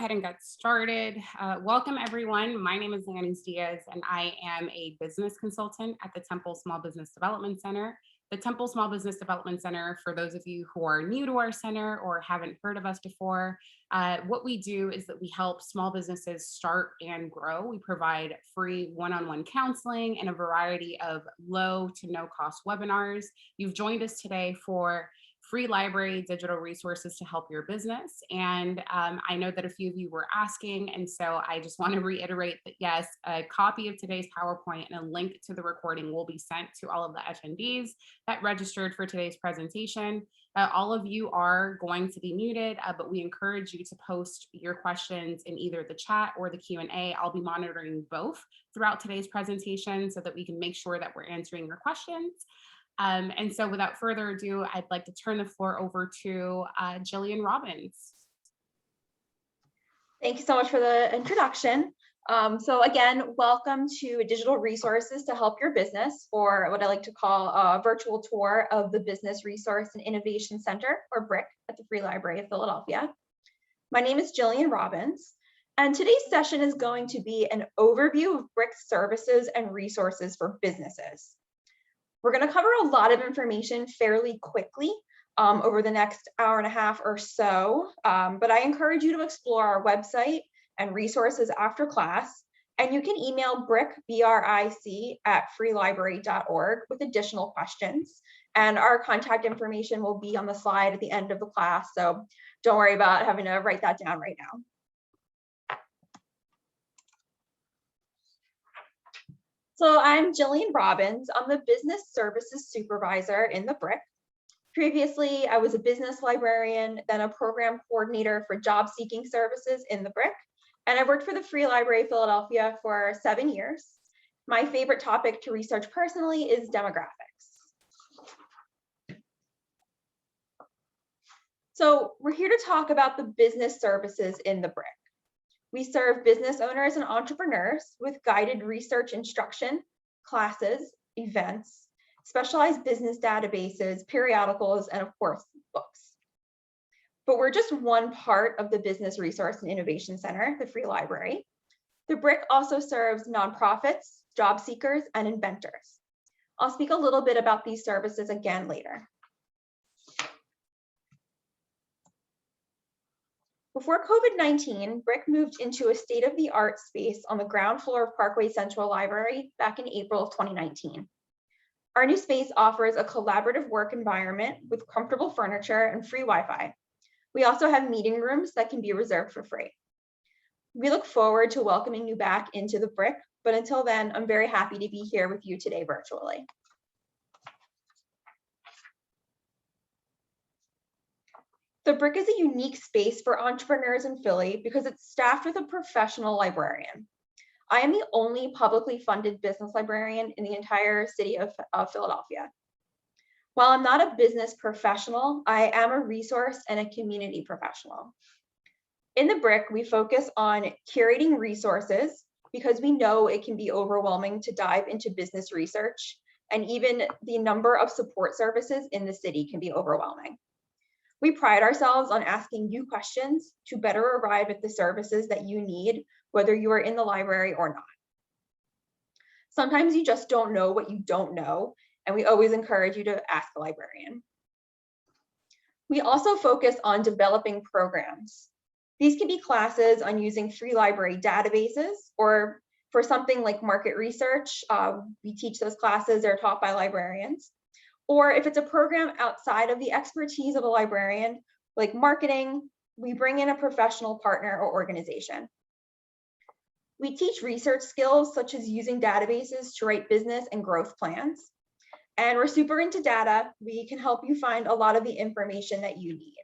ahead and get started. Welcome everyone. My name is Lannis Diaz and I am a business consultant at the Temple Small Business Development Center. The Temple Small Business Development Center, for those of you who are new to our center or haven't heard of us before, what we do is that we help small businesses start and grow. We provide free one-on-one counseling and a variety of low to no cost webinars. You've joined us today for free library digital resources to help your business. And I know that a few of you were asking, and so I just want to reiterate that yes, a copy of today's PowerPoint and a link to the recording will be sent to all of the attendees that registered for today's presentation. All of you are going to be muted, but we encourage you to post your questions in either the chat or the Q&A. I'll be monitoring both throughout today's presentation so that we can make sure that we're answering your questions. And so without further ado, I'd like to turn the floor over to Gillian Robbins. Thank you so much for the introduction. So again, welcome to Digital Resources to Help Your Business, or what I like to call a virtual tour of the Business Resource and Innovation Center, or BRIC, at the Free Library of Philadelphia. My name is Gillian Robbins, and today's session is going to be an overview of BRIC's services and resources for businesses. We're going to cover a lot of information fairly quickly over the next hour and a half or so, but I encourage you to explore our website and resources after class, and you can email BRIC, B-R-I-C, at freelibrary.org with additional questions, and our contact information will be on the slide at the end of the class, so don't worry about having to write that down right now. So I'm Gillian Robbins. I'm the Business Services Supervisor in the BRIC. Previously, I was a business librarian, then a program coordinator for job seeking services in the BRIC, and I worked for the Free Library of Philadelphia for 7 years. My favorite topic to research personally is demographics. So we're here to talk about the business services in the BRIC. We serve business owners and entrepreneurs with guided research instruction, classes, events, specialized business databases, periodicals, and of course, books. But we're just one part of the Business Resource and Innovation Center, the Free Library. The BRIC also serves nonprofits, job seekers, and inventors. I'll speak a little bit about these services again later. Before COVID-19, BRIC moved into a state-of-the-art space on the ground floor of Parkway Central Library back in April of 2019. Our new space offers a collaborative work environment with comfortable furniture and free Wi-Fi. We also have meeting rooms that can be reserved for free. We look forward to welcoming you back into the BRIC, but until then, I'm very happy to be here with you today virtually. The BRIC is a unique space for entrepreneurs in Philly because it's staffed with a professional librarian. I am the only publicly funded business librarian in the entire city of Philadelphia. While I'm not a business professional, I am a resource and a community professional. In the BRIC, we focus on curating resources because we know it can be overwhelming to dive into business research, and even the number of support services in the city can be overwhelming. We pride ourselves on asking you questions to better arrive at the services that you need, whether you are in the library or not. Sometimes you just don't know what you don't know, and we always encourage you to ask a librarian. We also focus on developing programs. These can be classes on using free library databases, or for something like market research, we teach those classes, they're taught by librarians. Or if it's a program outside of the expertise of a librarian, like marketing, we bring in a professional partner or organization. We teach research skills such as using databases to write business and growth plans. And we're super into data. We can help you find a lot of the information that you need.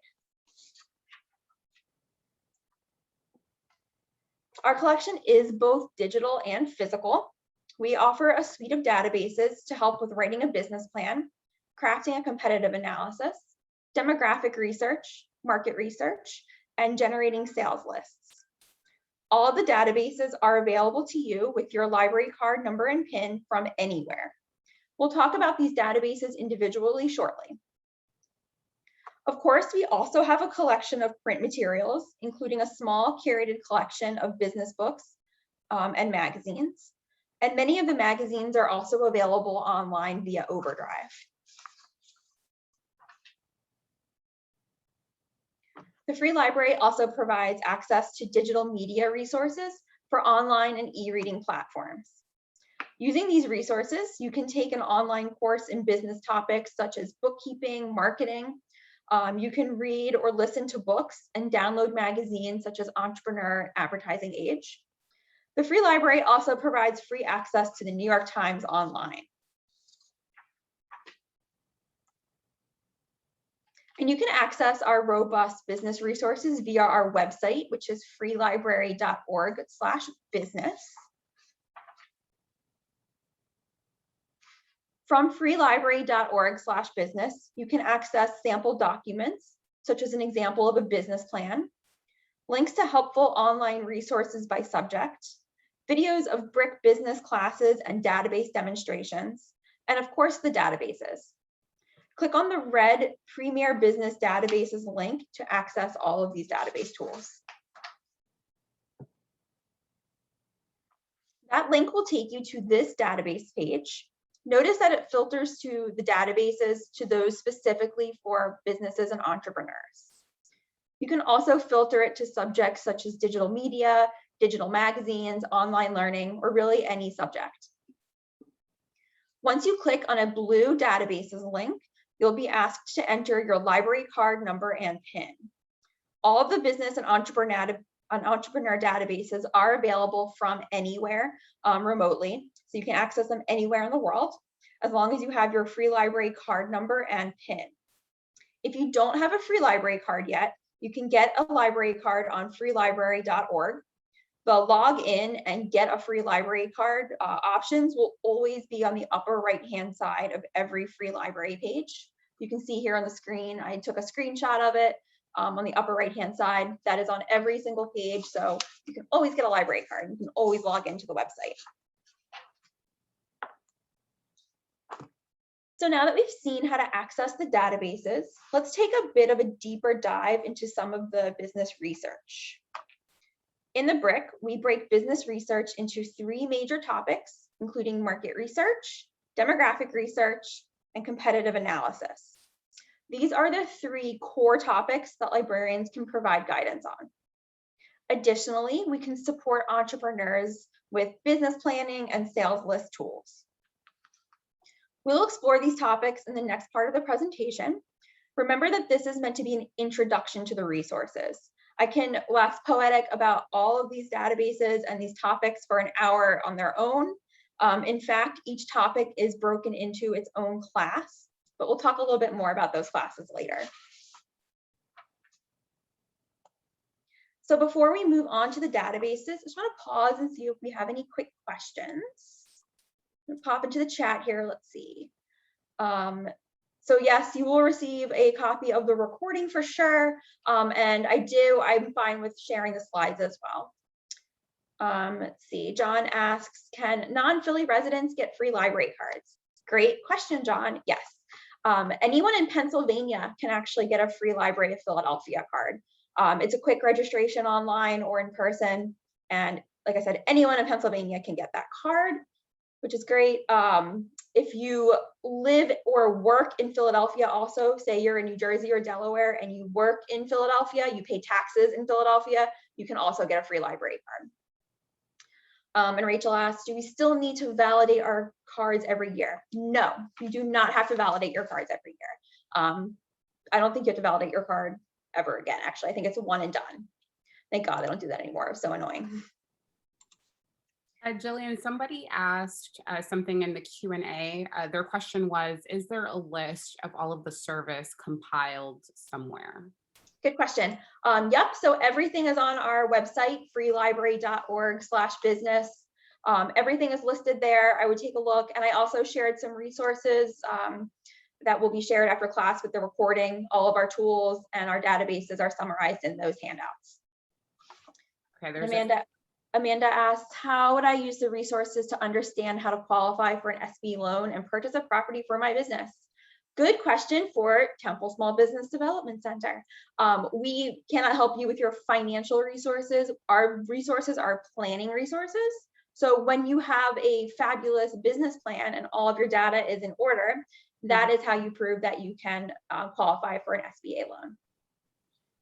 Our collection is both digital and physical. We offer a suite of databases to help with writing a business plan, crafting a competitive analysis, demographic research, market research, and generating sales lists. All of the databases are available to you with your library card number and PIN from anywhere. We'll talk about these databases individually shortly. Of course, we also have a collection of print materials, including a small curated collection of business books and magazines. And many of the magazines are also available online via Overdrive. The free library also provides access to digital media resources for online and e-reading platforms. Using these resources, you can take an online course in business topics such as bookkeeping, marketing. You can read or listen to books and download magazines such as Entrepreneur, Advertising Age. The free library also provides free access to the New York Times online. And you can access our robust business resources via our website, which is freelibrary.org/business. From freelibrary.org/business, you can access sample documents, such as an example of a business plan, links to helpful online resources by subject, videos of BRIC business classes and database demonstrations, and of course, the databases. Click on the red Premier Business Databases link to access all of these database tools. That link will take you to this database page. Notice that it filters to the databases to those specifically for businesses and entrepreneurs. You can also filter it to subjects such as digital media, digital magazines, online learning, or really any subject. Once you click on a blue databases link, you'll be asked to enter your library card number and PIN. All of the business and entrepreneur databases are available from anywhere remotely, so you can access them anywhere in the world, as long as you have your free library card number and PIN. If you don't have a free library card yet, you can get a library card on freelibrary.org. The log in and get a free library card options will always be on the upper right-hand side of every free library page. You can see here on the screen, I took a screenshot of it on the upper right-hand side. That is on every single page, so you can always get a library card. You can always log into the website. So now that we've seen how to access the databases, let's take a bit of a deeper dive into some of the business research. In the BRIC, we break business research into 3 major topics, including market research, demographic research, and competitive analysis. These are the 3 core topics that librarians can provide guidance on. Additionally, we can support entrepreneurs with business planning and sales list tools. We'll explore these topics in the next part of the presentation. Remember that this is meant to be an introduction to the resources. I can wax poetic about all of these databases and these topics for an hour on their own. In fact, each topic is broken into its own class, but we'll talk a little bit more about those classes later. So before we move on to the databases, I just want to pause and see if we have any quick questions. Pop into the chat here, let's see. So yes, you will receive a copy of the recording for sure. And I'm fine with sharing the slides as well. Let's see, John asks, can non-Philly residents get free library cards? Great question, John, yes. Anyone in Pennsylvania can actually get a free Library of Philadelphia card. It's a quick registration online or in person. And like I said, anyone in Pennsylvania can get that card, which is great. If you live or work in Philadelphia also, say you're in New Jersey or Delaware and you work in Philadelphia, you pay taxes in Philadelphia, you can also get a free library card. And Rachel asks, do we still need to validate our cards every year? No, you do not have to validate your cards every year. I don't think you have to validate your card ever again, actually. I think it's a one and done. Thank God they don't do that anymore. It was so annoying. Gillian, somebody asked something in the Q&A. Their question was, is there a list of all of the service compiled somewhere? Good question. Yep, so everything is on our website, freelibrary.org/business. Everything is listed there. I would take a look. And I also shared some resources that will be shared after class with the recording. All of our tools and our databases are summarized in those handouts. Okay, Amanda asks, how would I use the resources to understand how to qualify for an SB loan and purchase a property for my business? Good question for Temple Small Business Development Center. We cannot help you with your financial resources. Our resources are planning resources. So when you have a fabulous business plan and all of your data is in order, that is how you prove that you can qualify for an SBA loan.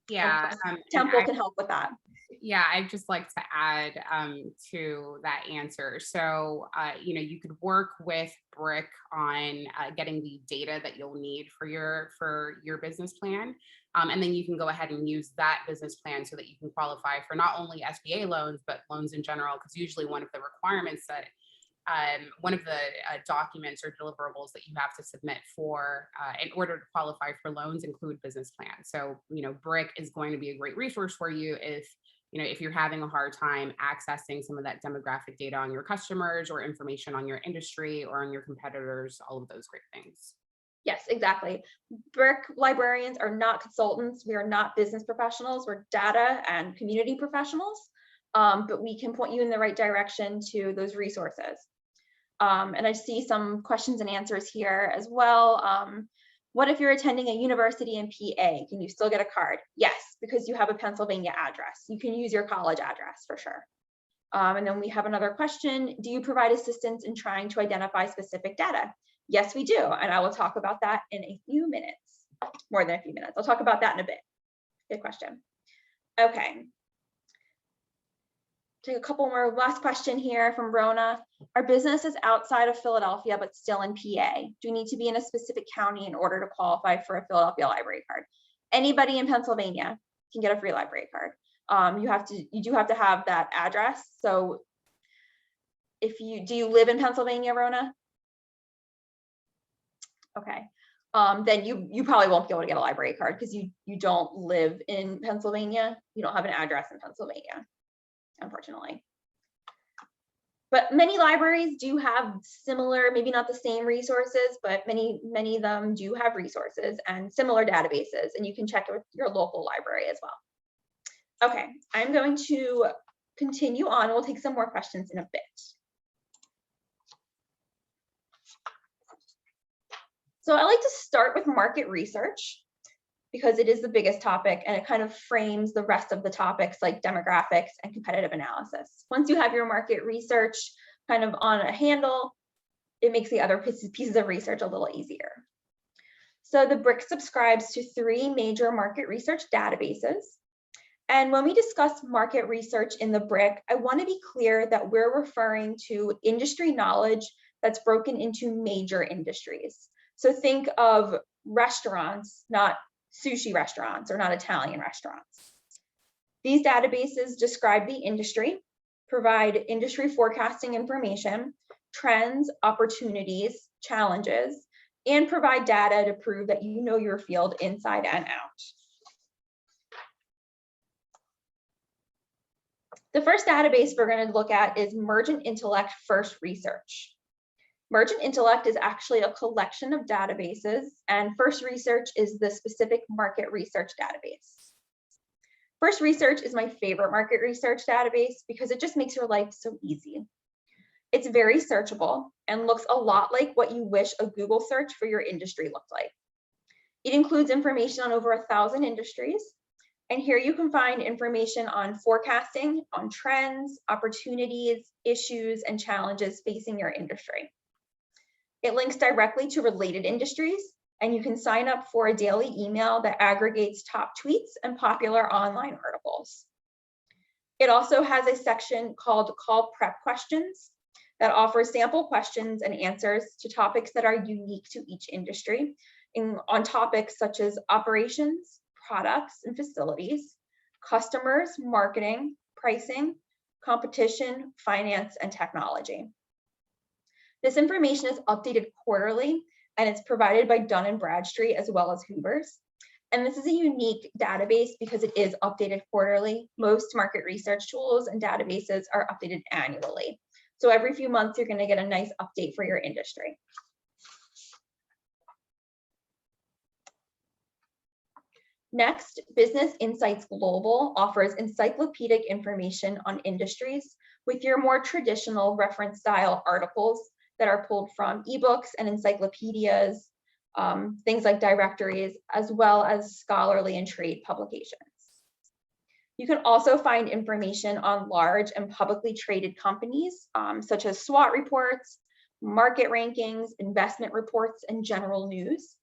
Yeah, Temple can help with that. Yeah, I'd just like to add to that answer. So, you could work with BRIC on getting the data that you'll need for your business plan. And then you can go ahead and use that business plan so that you can qualify for not only SBA loans, but loans in general, because usually one of the requirements that one of the documents or deliverables that you have to submit for in order to qualify for loans include business plans. So, BRIC is going to be a great resource for you if you're having a hard time accessing some of that demographic data on your customers or information on your industry or on your competitors, all of those great things. Yes, exactly. BRIC librarians are not consultants. We are not business professionals. We're data and community professionals, but we can point you in the right direction to those resources. And I see some questions and answers here as well. What if you're attending a university in PA? Can you still get a card? Yes, because you have a Pennsylvania address. You can use your college address for sure. And then we have another question. Do you provide assistance in trying to identify specific data? Yes, we do. And I will talk about that in a few minutes, more than a few minutes. I'll talk about that in a bit. Good question. Okay. Take a couple more. Last question here from Rona. Our business is outside of Philadelphia, but still in PA. Do you need to be in a specific county in order to qualify for a Philadelphia library card? Anybody in Pennsylvania can get a free library card. You do have to have that address. So do you live in Pennsylvania, Rona? Okay. Then you probably won't be able to get a library card because you don't live in Pennsylvania. You don't have an address in Pennsylvania, unfortunately. But many libraries do have similar, maybe not the same resources, but many of them do have resources and similar databases, and you can check with your local library as well. Okay, I'm going to continue on. We'll take some more questions in a bit. So I like to start with market research because it is the biggest topic and it kind of frames the rest of the topics like demographics and competitive analysis. Once you have your market research kind of on a handle, it makes the other pieces of research a little easier. So the BRIC subscribes to 3 major market research databases. And when we discuss market research in the BRIC, I want to be clear that we're referring to industry knowledge that's broken into major industries. So think of restaurants, not sushi restaurants or not Italian restaurants. These databases describe the industry, provide industry forecasting information, trends, opportunities, challenges, and provide data to prove that you know your field inside and out. The first database we're going to look at is Mergent Intellect First Research. Mergent Intellect is actually a collection of databases, and First Research is the specific market research database. First Research is my favorite market research database because it just makes your life so easy. It's very searchable and looks a lot like what you wish a Google search for your industry looked like. It includes information on over 1,000 industries, and here you can find information on forecasting, on trends, opportunities, issues, and challenges facing your industry. It links directly to related industries, and you can sign up for a daily email that aggregates top tweets and popular online articles. It also has a section called Call Prep Questions that offers sample questions and answers to topics that are unique to each industry, on topics such as operations, products and facilities, customers, marketing, pricing, competition, finance, and technology. This information is updated quarterly, and it's provided by Dun & Bradstreet as well as Hoover's. And this is a unique database because it is updated quarterly. Most market research tools and databases are updated annually. So every few months, you're going to get a nice update for your industry. Next, Business Insights Global offers encyclopedic information on industries with your more traditional reference style articles that are pulled from ebooks and encyclopedias, things like directories, as well as scholarly and trade publications. You can also find information on large and publicly traded companies, such as SWOT reports, market rankings, investment reports, and general news.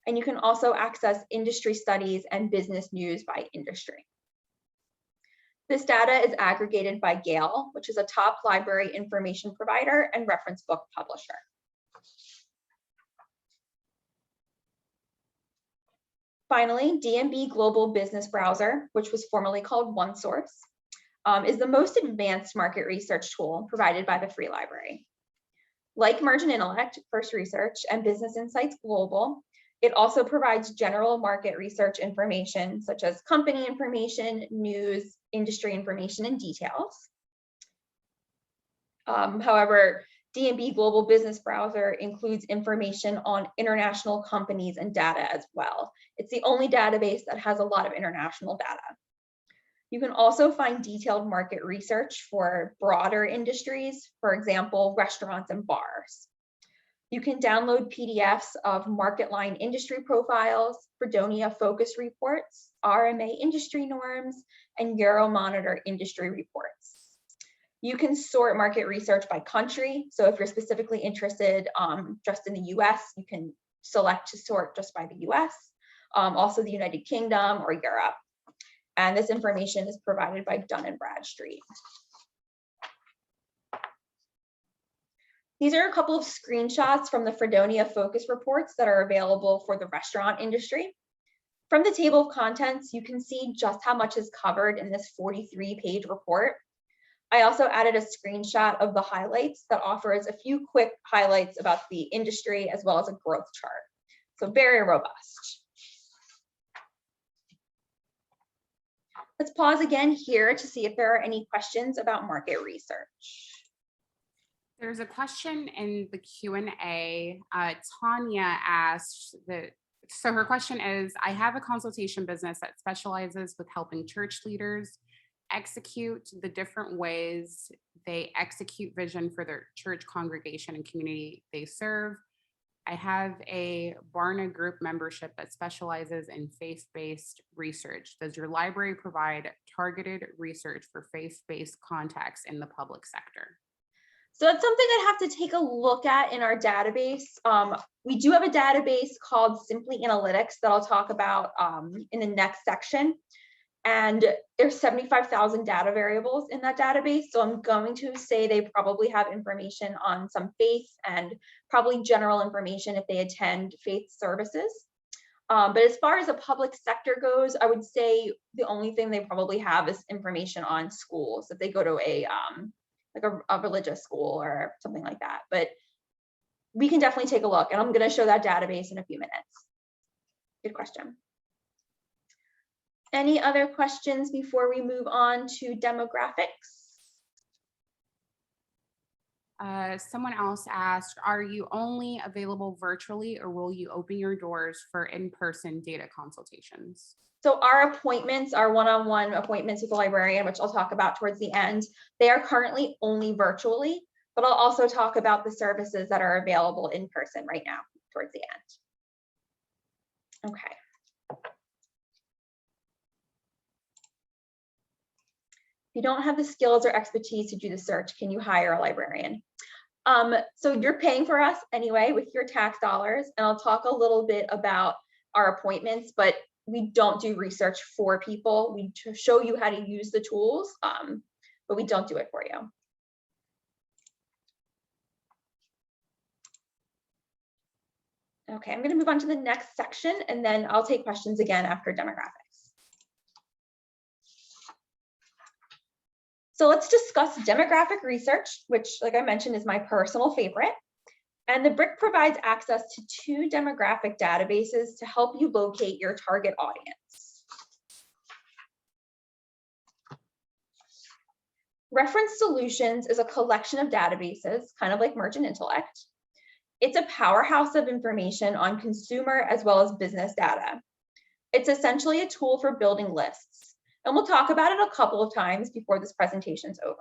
And you can also access industry studies and business news by industry. This data is aggregated by Gale, which is a top library information provider and reference book publisher. Finally, DMB Global Business Browser, which was formerly called OneSource, is the most advanced market research tool provided by the Free Library. Like Mergent Intellect, First Research, and Business Insights Global, it also provides general market research information, such as company information, news, industry information, and details. However, DMB Global Business Browser includes information on international companies and data as well. It's the only database that has a lot of international data. You can also find detailed market research for broader industries, for example, restaurants and bars. You can download PDFs of market line industry profiles, Fredonia focus reports, RMA industry norms, and Euromonitor industry reports. You can sort market research by country. So if you're specifically interested just in the US, you can select to sort just by the US, also the United Kingdom or Europe. And this information is provided by Dun & Bradstreet. These are a couple of screenshots from the Fredonia focus reports that are available for the restaurant industry. From the table of contents, you can see just how much is covered in this 43-page report. I also added a screenshot of the highlights that offers a few quick highlights about the industry as well as a growth chart. So very robust. Let's pause again here to see if there are any questions about market research. There's a question in the Q&A. Tanya asked that, so her question is, I have a consultation business that specializes with helping church leaders execute the different ways they execute vision for their church congregation and community they serve. I have a Barna group membership that specializes in faith-based research. Does your library provide targeted research for faith-based contacts in the public sector? So that's something I'd have to take a look at in our database. We do have a database called Simply Analytics that I'll talk about in the next section. And there's 75,000 data variables in that database. So I'm going to say they probably have information on some faith and probably general information if they attend faith services. But as far as the public sector goes, I would say the only thing they probably have is information on schools if they go to like a religious school or something like that. But we can definitely take a look, and I'm going to show that database in a few minutes. Good question. Any other questions before we move on to demographics? Someone else asked, are you only available virtually or will you open your doors for in-person data consultations? So our appointments, our one-on-one appointments with the librarian, which I'll talk about towards the end, they are currently only virtually, but I'll also talk about the services that are available in person right now towards the end. Okay. If you don't have the skills or expertise to do the search, can you hire a librarian? So you're paying for us anyway with your tax dollars, and I'll talk a little bit about our appointments, but we don't do research for people. We show you how to use the tools, but we don't do it for you. Okay, I'm going to move on to the next section, and then I'll take questions again after demographics. So let's discuss demographic research, which, like I mentioned, is my personal favorite. And the BRIC provides access to 2 demographic databases to help you locate your target audience. Reference Solutions is a collection of databases, kind of like Mergent Intellect. It's a powerhouse of information on consumer as well as business data. It's essentially a tool for building lists, and we'll talk about it a couple of times before this presentation's over.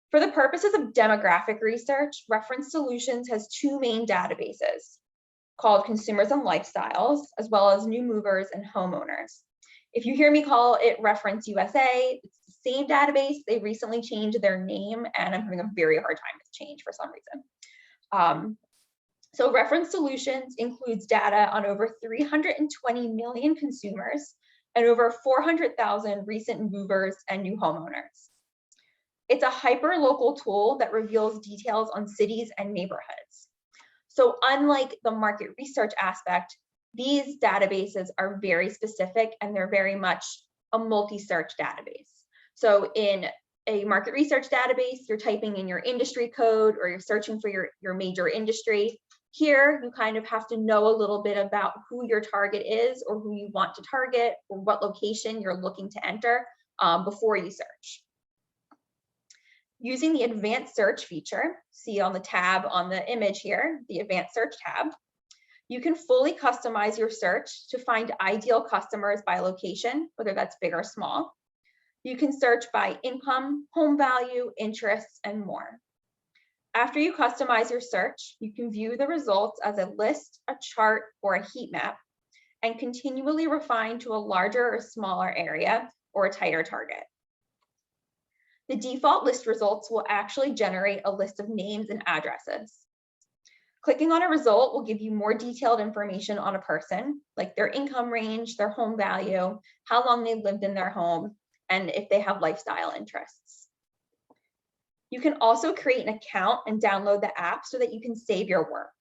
For the purposes of demographic research, Reference Solutions has 2 main databases, called Consumers and Lifestyles, as well as New Movers and Homeowners. If you hear me call it Reference USA, it's the same database. They recently changed their name, and I'm having a very hard time with change for some reason. So Reference Solutions includes data on over 320 million consumers and over 400,000 recent movers and new homeowners. It's a hyper-local tool that reveals details on cities and neighborhoods. So unlike the market research aspect, these databases are very specific and they're very much a multi-search database. So in a market research database, you're typing in your industry code or you're searching for your major industry. Here, you kind of have to know a little bit about who your target is or who you want to target or what location you're looking to enter before you search. Using the advanced search feature, see on the tab on the image here, the advanced search tab, you can fully customize your search to find ideal customers by location, whether that's big or small. You can search by income, home value, interests, and more. After you customize your search, you can view the results as a list, a chart, or a heat map, and continually refine to a larger or smaller area or a tighter target. The default list results will actually generate a list of names and addresses. Clicking on a result will give you more detailed information on a person, like their income range, their home value, how long they lived in their home, and if they have lifestyle interests. You can also create an account and download the app so that you can save your work.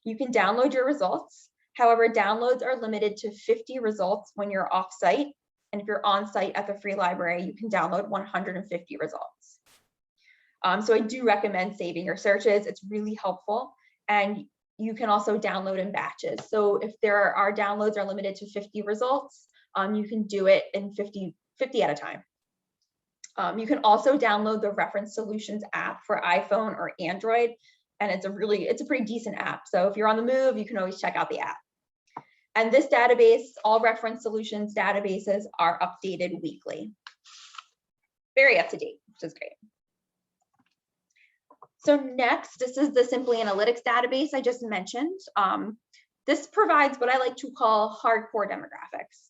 You can download your results. However, downloads are limited to 50 results when you're off-site. And if you're on-site at the free library, you can download 150 results. So I do recommend saving your searches. It's really helpful. And you can also download in batches. So if there are downloads are limited to 50 results, you can do it in 50 at a time. You can also download the Reference Solutions app for iPhone or Android, and it's a pretty decent app. So if you're on the move, you can always check out the app. And this database, all Reference Solutions databases are updated weekly. Very up to date, which is great. So next, this is the Simply Analytics database I just mentioned. This provides what I like to call hardcore demographics.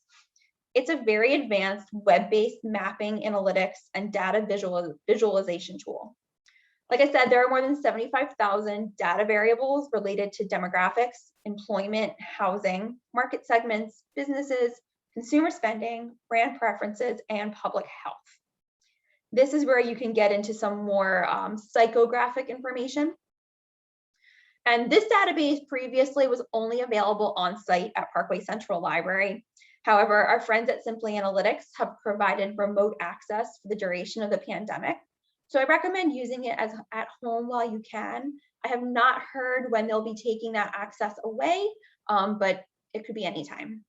It's a very advanced web-based mapping, analytics, and data visualization tool. Like I said, there are more than 75,000 data variables related to demographics, employment, housing, market segments, businesses, consumer spending, brand preferences, and public health. This is where you can get into some more psychographic information. And this database previously was only available on site at Parkway Central Library. However, our friends at Simply Analytics have provided remote access for the duration of the pandemic. So I recommend using it as at home while you can. I have not heard when they'll be taking that access away, but it could be anytime.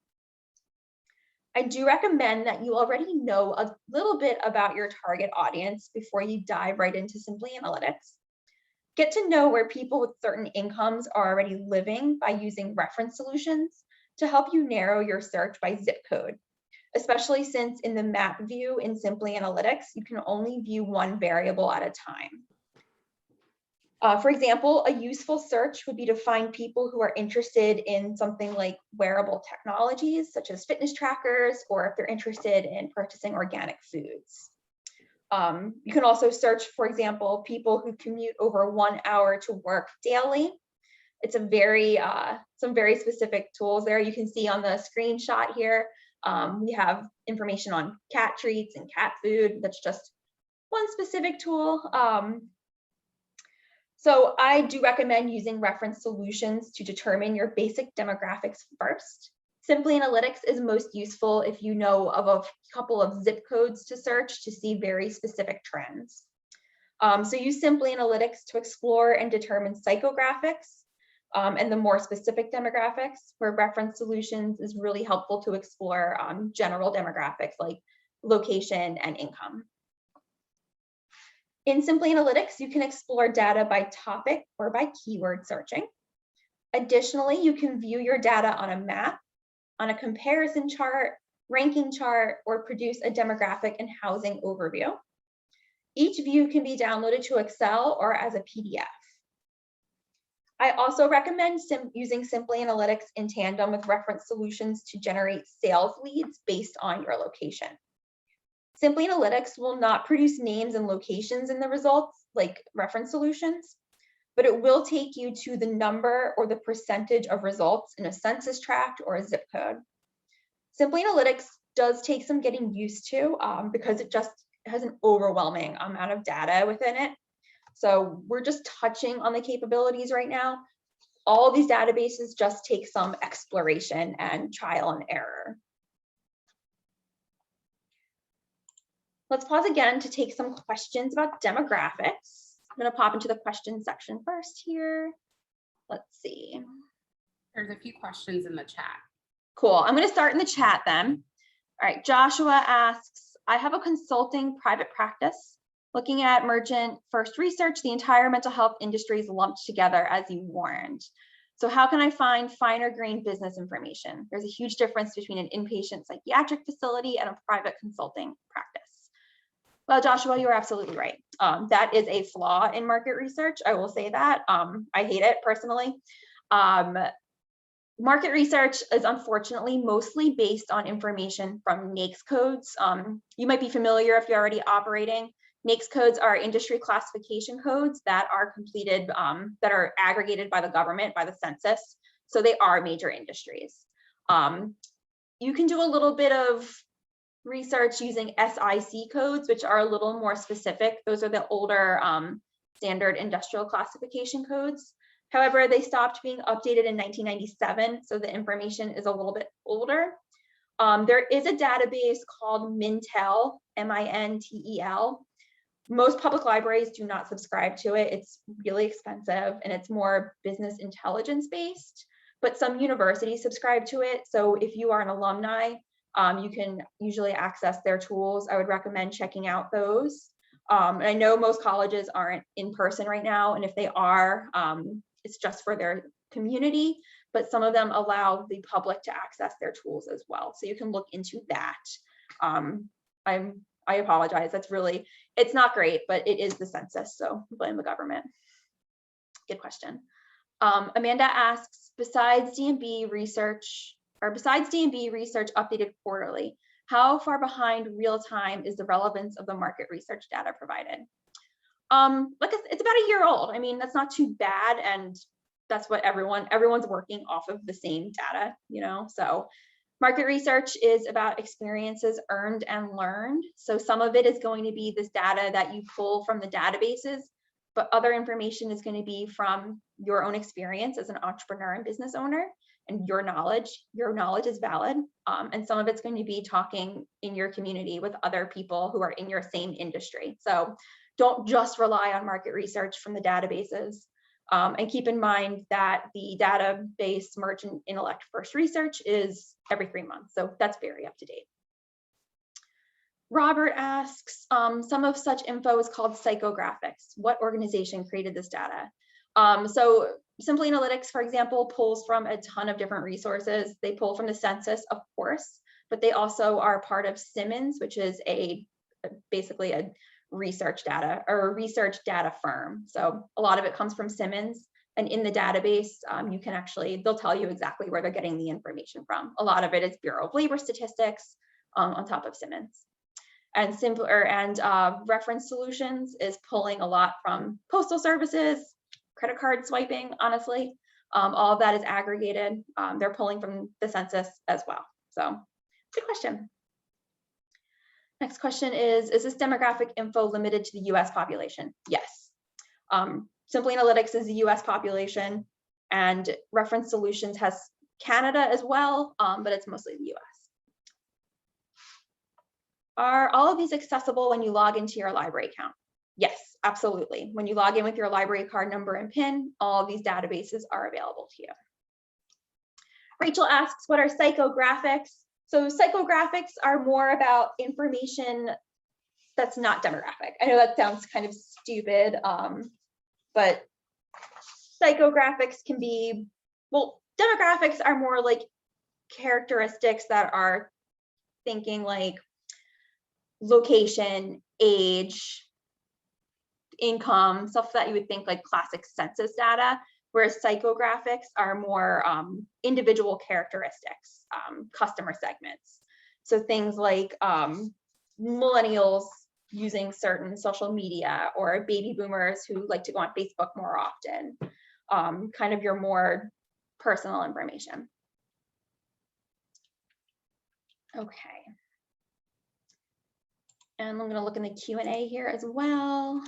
I do recommend that you already know a little bit about your target audience before you dive right into Simply Analytics. Get to know where people with certain incomes are already living by using Reference Solutions to help you narrow your search by zip code, especially since in the map view in Simply Analytics, you can only view one variable at a time. For example, a useful search would be to find people who are interested in something like wearable technologies, such as fitness trackers, or if they're interested in purchasing organic foods. You can also search, for example, people who commute over 1 hour to work daily. It's some very specific tools there. You can see on the screenshot here, we have information on cat treats and cat food. That's just one specific tool. So I do recommend using Reference Solutions to determine your basic demographics first. Simply Analytics is most useful if you know of a couple of zip codes to search to see very specific trends. So use Simply Analytics to explore and determine psychographics and the more specific demographics, where Reference Solutions is really helpful to explore general demographics like location and income. In Simply Analytics, you can explore data by topic or by keyword searching. Additionally, you can view your data on a map, on a comparison chart, ranking chart, or produce a demographic and housing overview. Each view can be downloaded to Excel or as a PDF. I also recommend using Simply Analytics in tandem with reference solutions to generate sales leads based on your location. Simply Analytics will not produce names and locations in the results like reference solutions, but it will take you to the number or the percentage of results in a census tract or a zip code. Simply Analytics does take some getting used to because it just has an overwhelming amount of data within it. So we're just touching on the capabilities right now. All of these databases just take some exploration and trial and error. Let's pause again to take some questions about demographics. I'm going to pop into the question section first here. Let's see. There's a few questions in the chat. Cool. I'm going to start in the chat then. All right. Joshua asks, I have a consulting private practice. Looking at merchant first research, the entire mental health industry is lumped together as you warned. So how can I find finer grained business information? There's a huge difference between an inpatient psychiatric facility and a private consulting practice. Well, Joshua, you're absolutely right. That is a flaw in market research. I will say that. I hate it personally. Market research is unfortunately mostly based on information from NAICS codes. You might be familiar if you're already operating. NAICS codes are industry classification codes that are completed, that are aggregated by the government, by the census. So they are major industries. You can do a little bit of research using SIC codes, which are a little more specific. Those are the older standard industrial classification codes. However, they stopped being updated in 1997, so the information is a little bit older. There is a database called Mintel, M-I-N-T-E-L. Most public libraries do not subscribe to it. It's really expensive and it's more business intelligence based, but some universities subscribe to it. So if you are an alumni, you can usually access their tools. I would recommend checking out those. And I know most colleges aren't in person right now, and if they are, it's just for their community, but some of them allow the public to access their tools as well. So you can look into that. I apologize, that's really, it's not great, but it is the census, so blame the government. Good question. Amanda asks, besides D&B research updated quarterly, how far behind real time is the relevance of the market research data provided? It's about a year old. I mean, that's not too bad. And that's what everyone's working off of the same data, you know? So market research is about experiences earned and learned. So some of it is going to be this data that you pull from the databases, but other information is going to be from your own experience as an entrepreneur and business owner and your knowledge. Your knowledge is valid. And some of it's going to be talking in your community with other people who are in your same industry. So don't just rely on market research from the databases. And keep in mind that the database merchant intellect first research is every 3 months. So that's very up to date. Robert asks, some of such info is called psychographics. What organization created this data? So Simply Analytics, for example, pulls from a ton of different resources. They pull from the census, of course, but they also are part of Simmons, which is basically a research data or a research data firm. So a lot of it comes from Simmons, and in the database, you can actually, they'll tell you exactly where they're getting the information from. A lot of it is Bureau of Labor Statistics on top of Simmons. And Reference Solutions is pulling a lot from postal services, credit card swiping, honestly. All of that is aggregated. They're pulling from the census as well. So good question. Next question is this demographic info limited to the US population? Yes. Simply Analytics is the US population, and Reference Solutions has Canada as well, but it's mostly the US. Are all of these accessible when you log into your library account? Yes, absolutely. When you log in with your library card number and PIN, all of these databases are available to you. Rachel asks, what are psychographics? So psychographics are more about information that's not demographic. I know that sounds kind of stupid, but psychographics can be, well, demographics are more like characteristics that are thinking like location, age, income, stuff that you would think like classic census data. whereas psychographics are more individual characteristics, customer segments. So things like millennials using certain social media, or baby boomers who like to go on Facebook more often, kind of your more personal information. Okay. And I'm going to look in the Q&A here as well.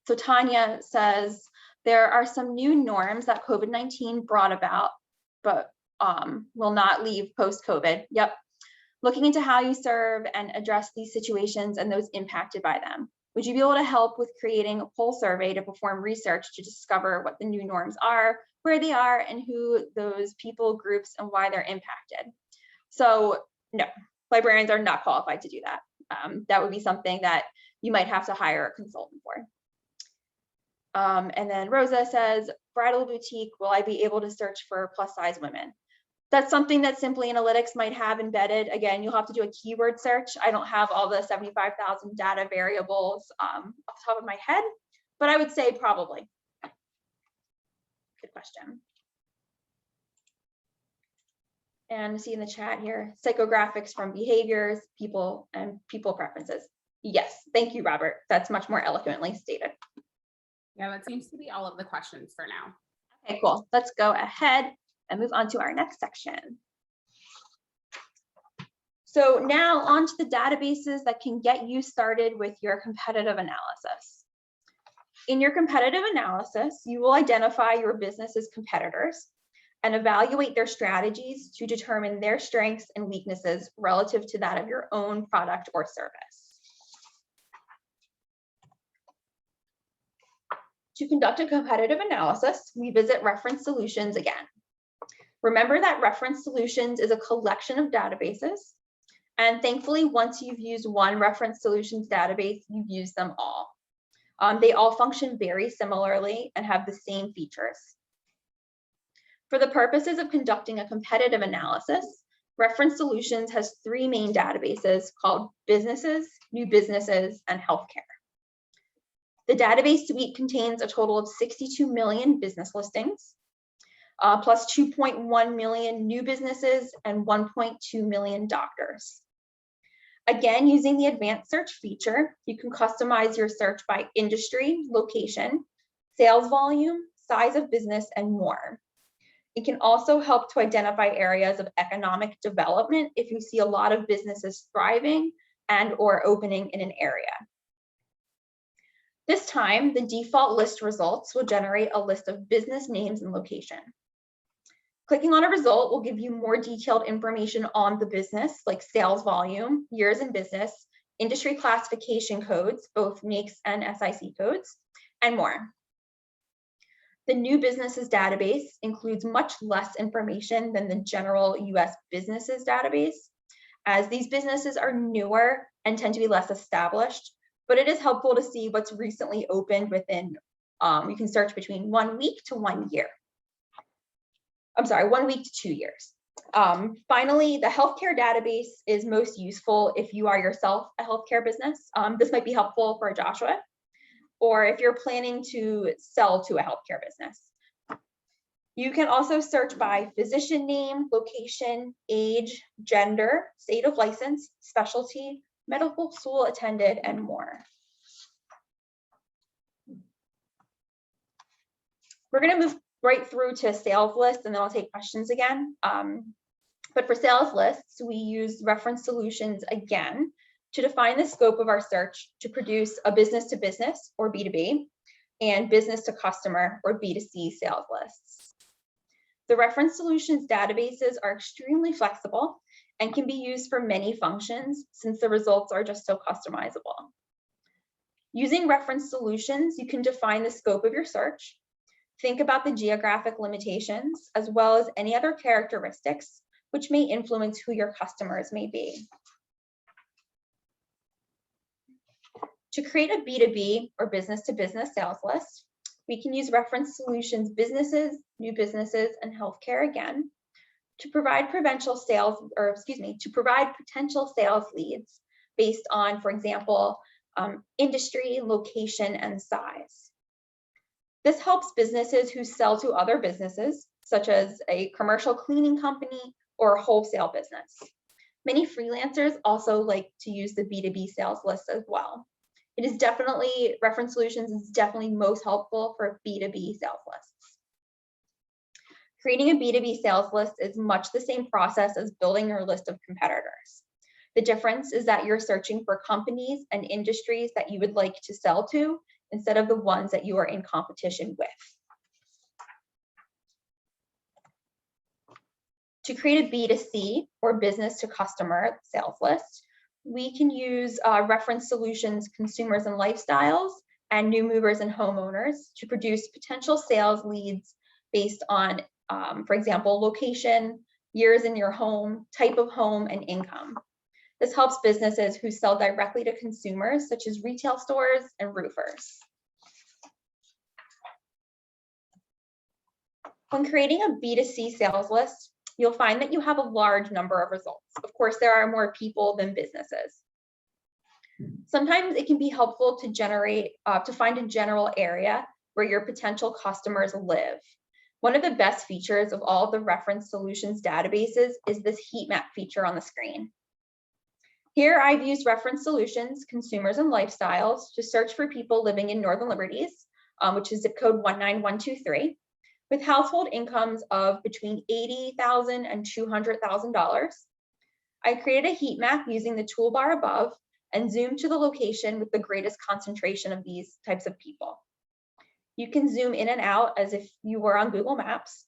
So Tanya says, there are some new norms that COVID-19 brought about, but will not leave post-COVID. Yep. Looking into how you serve and address these situations and those impacted by them. Would you be able to help with creating a poll survey to perform research to discover what the new norms are, where they are, and who those people, groups, and why they're impacted? So no, librarians are not qualified to do that. That would be something that you might have to hire a consultant for. And then Rosa says, bridal boutique, will I be able to search for plus size women? That's something that Simply Analytics might have embedded. Again, you'll have to do a keyword search. I don't have all the 75,000 data variables off the top of my head, but I would say probably. Good question. And see in the chat here, psychographics from behaviors, people, and people preferences. Yes, thank you, Robert. That's much more eloquently stated. Yeah, that seems to be all of the questions for now. Okay, cool. Let's go ahead and move on to our next section. So now on to the databases that can get you started with your competitive analysis. In your competitive analysis, you will identify your business's competitors and evaluate their strategies to determine their strengths and weaknesses relative to that of your own product or service. To conduct a competitive analysis, we visit Reference Solutions again. Remember that Reference Solutions is a collection of databases, and thankfully, once you've used one Reference Solutions database, you've used them all. They all function very similarly and have the same features. For the purposes of conducting a competitive analysis, Reference Solutions has three main databases called Businesses, New Businesses, and Healthcare. The database suite contains a total of 62 million business listings, plus 2.1 million new businesses and 1.2 million doctors. Again, using the advanced search feature, you can customize your search by industry, location, sales volume, size of business, and more. It can also help to identify areas of economic development if you see a lot of businesses thriving and or opening in an area. This time, the default list results will generate a list of business names and location. Clicking on a result will give you more detailed information on the business, like sales volume, years in business, industry classification codes, both NAICS and SIC codes, and more. The New Businesses database includes much less information than the general US Businesses database, as these businesses are newer and tend to be less established, but it is helpful to see what's recently opened within, you can search between 1 week to 1 year. I'm sorry, 1 week to 2 years. Finally, the healthcare database is most useful if you are yourself a healthcare business. This might be helpful for Joshua, or if you're planning to sell to a healthcare business. You can also search by physician name, location, age, gender, state of license, specialty, medical school attended, and more. We're going to move right through to sales lists, and then I'll take questions again. But for sales lists, we use Reference Solutions again to define the scope of our search to produce a business to business, or B2B, and business to customer, or B2C sales lists. The Reference Solutions databases are extremely flexible and can be used for many functions since the results are just so customizable. Using Reference Solutions, you can define the scope of your search, think about the geographic limitations, as well as any other characteristics which may influence who your customers may be. To create a B2B or business to business sales list, we can use Reference Solutions Businesses, New Businesses, and Healthcare again to provide potential sales leads based on, for example, industry, location, and size. This helps businesses who sell to other businesses, such as a commercial cleaning company or a wholesale business. Many freelancers also like to use the B2B sales list as well. It is definitely, Reference Solutions is definitely most helpful for B2B sales lists. Creating a B2B sales list is much the same process as building your list of competitors. The difference is that you're searching for companies and industries that you would like to sell to instead of the ones that you are in competition with. To create a B2C or business to customer sales list, we can use Reference Solutions Consumers and Lifestyles and New Movers and Homeowners to produce potential sales leads based on, for example, location, years in your home, type of home, and income. This helps businesses who sell directly to consumers, such as retail stores and roofers. When creating a B2C sales list, you'll find that you have a large number of results. Of course, there are more people than businesses. Sometimes it can be helpful to find a general area where your potential customers live. One of the best features of all of the Reference Solutions databases is this heat map feature on the screen. Here I've used Reference Solutions, Consumers and Lifestyles to search for people living in Northern Liberties, which is zip code 19123. With household incomes of between $80,000 and $200,000. I created a heat map using the toolbar above and zoomed to the location with the greatest concentration of these types of people. You can zoom in and out as if you were on Google Maps.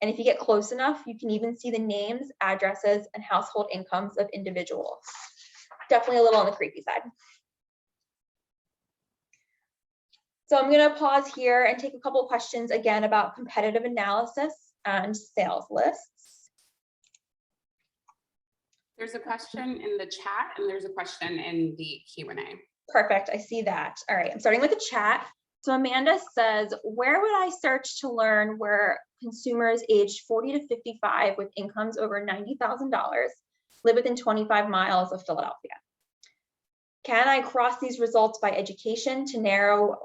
And if you get close enough, you can even see the names, addresses, and household incomes of individuals. Definitely a little on the creepy side. So I'm going to pause here and take a couple of questions again about competitive analysis and sales lists. There's a question in the chat and there's a question in the Q&A. Perfect, I see that. All right, I'm starting with the chat. So Amanda says, where would I search to learn where consumers aged 40 to 55 with incomes over $90,000 live within 25 miles of Philadelphia? Can I cross these results by education to narrow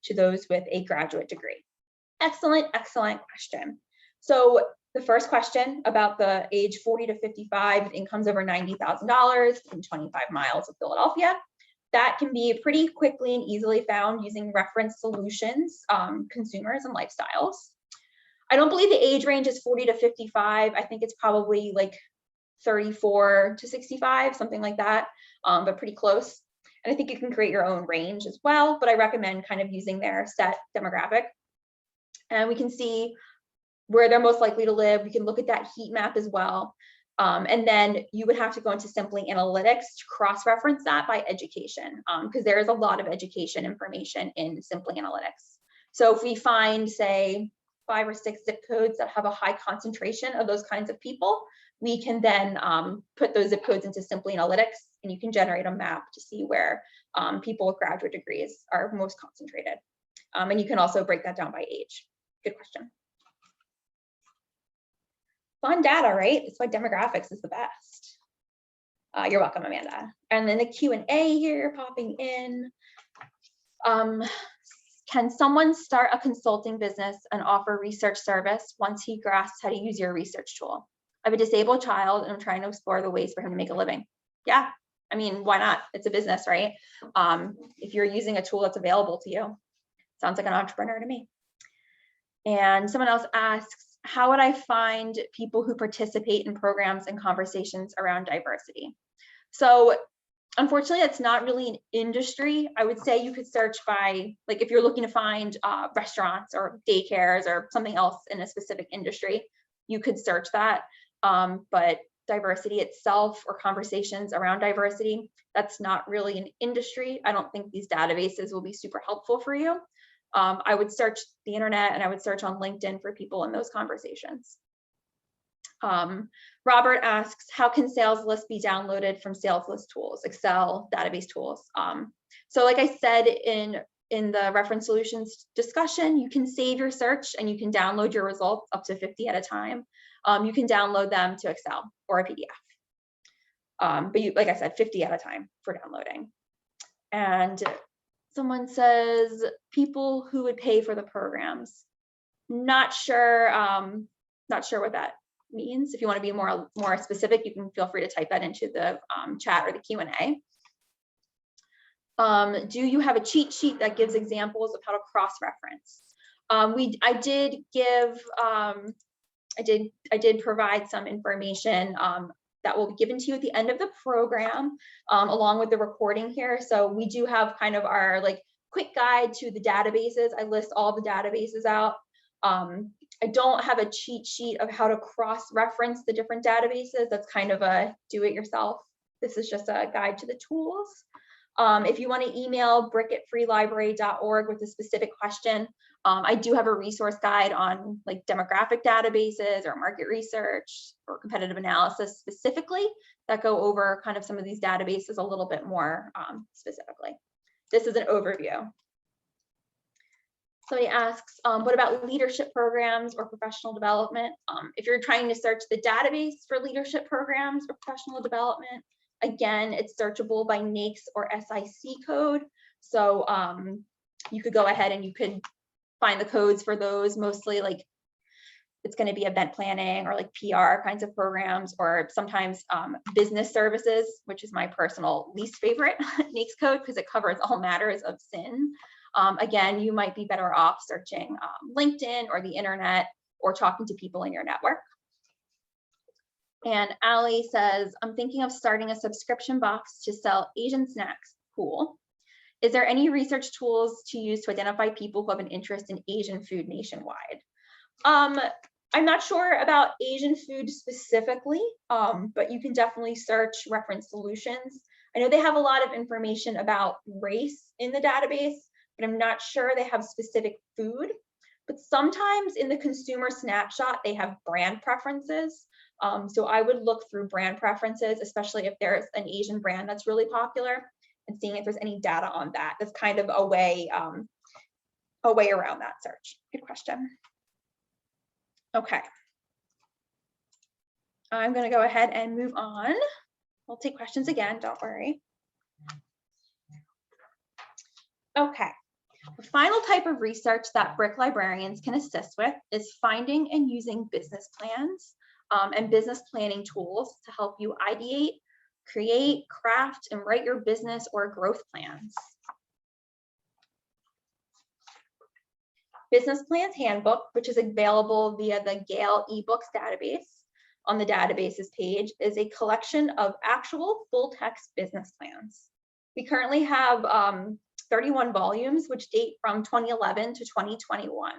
to those with a graduate degree? Excellent, excellent question. So the first question about the age 40 to 55 with incomes over $90,000 in 25 miles of Philadelphia, that can be pretty quickly and easily found using Reference Solutions, Consumers and Lifestyles. I don't believe the age range is 40 to 55. I think it's probably like 34 to 65, something like that, but pretty close. And I think you can create your own range as well, but I recommend kind of using their set demographic. And we can see where they're most likely to live. We can look at that heat map as well. And then you would have to go into Simply Analytics to cross-reference that by education, because there is a lot of education information in Simply Analytics. So if we find, say, 5 or 6 zip codes that have a high concentration of those kinds of people, we can then put those zip codes into Simply Analytics, and you can generate a map to see where people with graduate degrees are most concentrated. And you can also break that down by age. Good question. Fun data, right? That's why demographics is the best. You're welcome, Amanda. And then the Q&A here popping in. Can someone start a consulting business and offer research service once he grasps how to use your research tool? I have a disabled child and I'm trying to explore the ways for him to make a living. Yeah, I mean, why not? It's a business, right? If you're using a tool that's available to you, sounds like an entrepreneur to me. And someone else asks, how would I find people who participate in programs and conversations around diversity? So unfortunately, it's not really an industry. I would say you could search by, like, if you're looking to find restaurants or daycares or something else in a specific industry, you could search that. But diversity itself or conversations around diversity, that's not really an industry. I don't think these databases will be super helpful for you. I would search the internet and I would search on LinkedIn for people in those conversations. Robert asks, how can sales lists be downloaded from sales list tools, Excel, database tools? So like I said in the Reference Solutions discussion, you can save your search and you can download your results up to 50 at a time. You can download them to Excel or a PDF. But like I said, 50 at a time for downloading. And Someone says people who would pay for the programs. Not sure what that means. If you want to be more specific, you can feel free to type that into the chat or the Q&A. Do you have a cheat sheet that gives examples of how to cross-reference? I did provide some information that will be given to you at the end of the program, along with the recording here. So we do have kind of our like quick guide to the databases. I list all the databases out. I don't have a cheat sheet of how to cross-reference the different databases. That's kind of a do-it-yourself. This is just a guide to the tools. If you want to email bric@freelibrary.org with a specific question, I do have a resource guide on like demographic databases or market research or competitive analysis specifically that go over kind of some of these databases a little bit more specifically. This is an overview. Somebody asks, what about leadership programs or professional development? If you're trying to search the database for leadership programs or professional development, again, it's searchable by NAICS or SIC code. So you could go ahead and you could find the codes for those, mostly like it's going to be event planning or like PR kinds of programs, or sometimes business services, which is my personal least favorite NAICS code because it covers all matters of sin. Again, you might be better off searching LinkedIn or the internet or talking to people in your network. And Ali says, I'm thinking of starting a subscription box to sell Asian snacks. Cool. Is there any research tools to use to identify people who have an interest in Asian food nationwide? I'm not sure about Asian food specifically, but you can definitely search Reference Solutions. I know they have a lot of information about race in the database, but I'm not sure they have specific food. But sometimes in the consumer snapshot, they have brand preferences. So I would look through brand preferences, especially if there's an Asian brand that's really popular, and seeing if there's any data on that. That's kind of a way around that search. Good question. Okay. I'm going to go ahead and move on. We'll take questions again, don't worry. Okay. The final type of research that BRIC librarians can assist with is finding and using business plans and business planning tools to help you ideate, create, craft, and write your business or growth plans. Business Plans Handbook, which is available via the Gale eBooks database on the databases page, is a collection of actual full-text business plans. We currently have 31 volumes, which date from 2011 to 2021.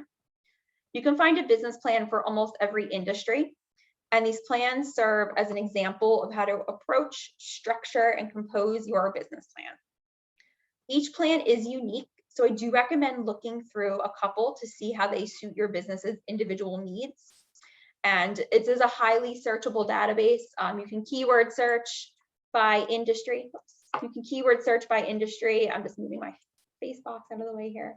You can find a business plan for almost every industry, and these plans serve as an example of how to approach, structure, and compose your business plan. Each plan is unique, so I do recommend looking through a couple to see how they suit your business's individual needs. And it is a highly searchable database. You can keyword search by industry. You can keyword search by industry. I'm just moving my space box out of the way here.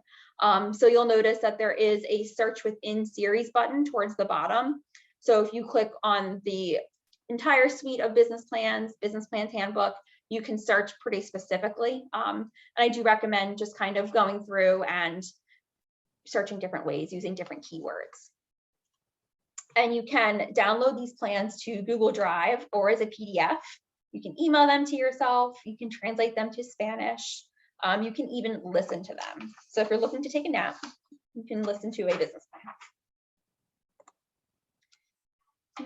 So you'll notice that there is a search within series button towards the bottom. So if you click on the entire suite of business plans handbook, you can search pretty specifically. And I do recommend just kind of going through and searching different ways using different keywords. And you can download these plans to Google Drive or as a PDF. You can email them to yourself. You can translate them to Spanish. You can even listen to them. So if you're looking to take a nap, you can listen to a business plan.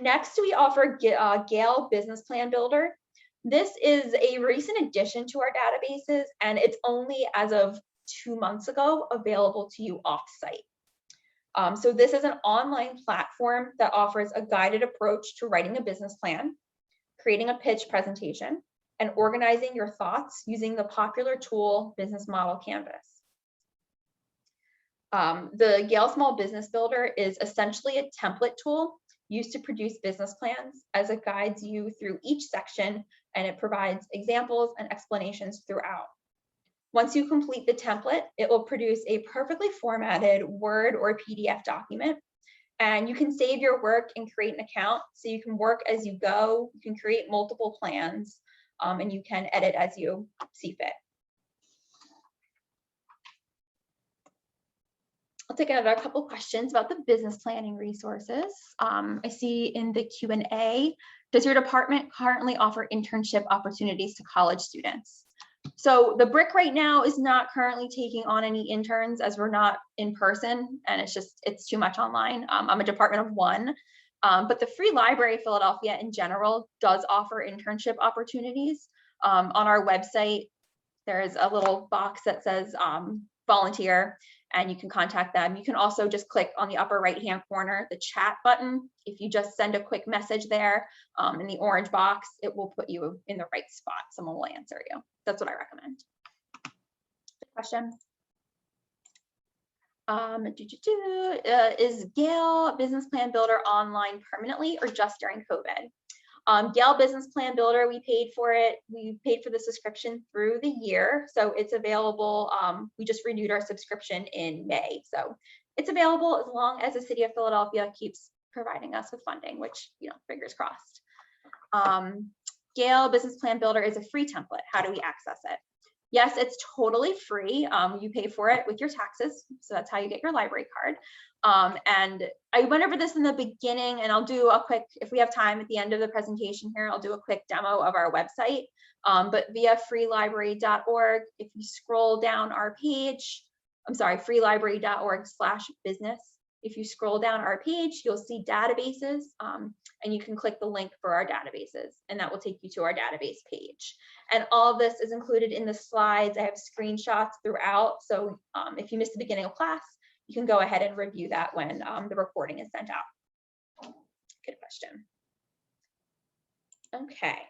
Next, we offer Gale Business Plan Builder. This is a recent addition to our databases, and it's only as of 2 months ago available to you off-site. So this is an online platform that offers a guided approach to writing a business plan, creating a pitch presentation, and organizing your thoughts using the popular tool Business Model Canvas. The Gale Small Business Builder is essentially a template tool used to produce business plans, as it guides you through each section and it provides examples and explanations throughout. Once you complete the template, it will produce a perfectly formatted Word or PDF document, and you can save your work and create an account so you can work as you go. You can create multiple plans and you can edit as you see fit. I'll take another couple questions about the business planning resources. I see in the Q&A, does your department currently offer internship opportunities to college students? So the BRIC right now is not currently taking on any interns as we're not in person and it's too much online. I'm a department of one, but the Free Library of Philadelphia in general does offer internship opportunities. On our website, there's a little box that says volunteer, and you can contact them. You can also just click on the upper right-hand corner, the chat button. If you just send a quick message there in the orange box, it will put you in the right spot. Someone will answer you. That's what I recommend. Question? Is Gale Business Plan Builder online permanently or just during COVID? Gale Business Plan Builder, we paid for it. We paid for the subscription through the year. So it's available. We just renewed our subscription in May. So it's available as long as the city of Philadelphia keeps providing us with funding, which, fingers crossed. Gale Business Plan Builder is a free template. How do we access it? Yes, it's totally free. You pay for it with your taxes. So that's how you get your library card. And I went over this in the beginning, and I'll do a quick, if we have time at the end of the presentation here, I'll do a quick demo of our website. But via freelibrary.org, if you scroll down our page, freelibrary.org/business. If you scroll down our page, you'll see databases, and you can click the link for our databases, and that will take you to our database page. And all of this is included in the slides. I have screenshots throughout. So if you missed the beginning of class, you can go ahead and review that when the recording is sent out. Good question. Okay.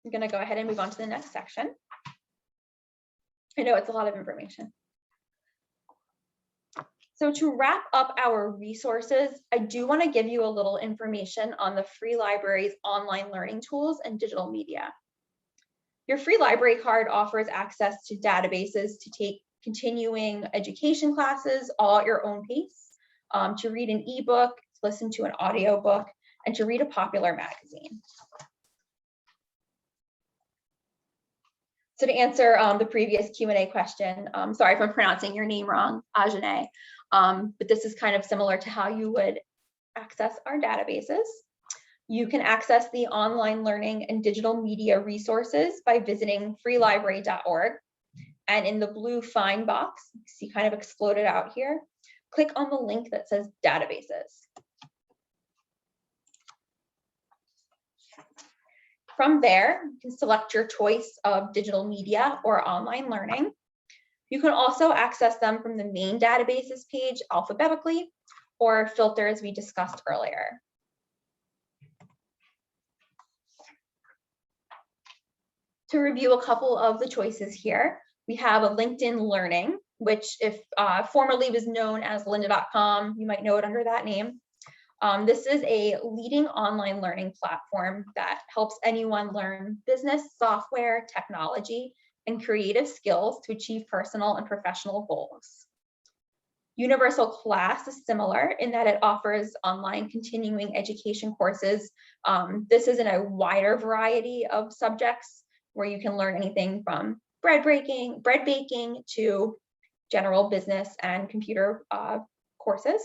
I'm going to go ahead and move on to the next section. I know it's a lot of information. So to wrap up our resources, I do want to give you a little information on the Free Library's online learning tools and digital media. Your free library card offers access to databases to take continuing education classes all at your own pace, to read an ebook, to listen to an audiobook, and to read a popular magazine. So to answer the previous Q&A question, sorry if I'm pronouncing your name wrong, Ajane, but this is kind of similar to how you would access our databases. You can access the online learning and digital media resources by visiting freelibrary.org. And in the blue find box, you see kind of exploded out here, click on the link that says databases. From there, you can select your choice of digital media or online learning. You can also access them from the main databases page alphabetically or filter as we discussed earlier. To review a couple of the choices here, we have a LinkedIn Learning, which if formerly was known as lynda.com, you might know it under that name. This is a leading online learning platform that helps anyone learn business, software, technology, and creative skills to achieve personal and professional goals. Universal Class is similar in that it offers online continuing education courses. This is in a wider variety of subjects where you can learn anything from bread baking to general business and computer courses.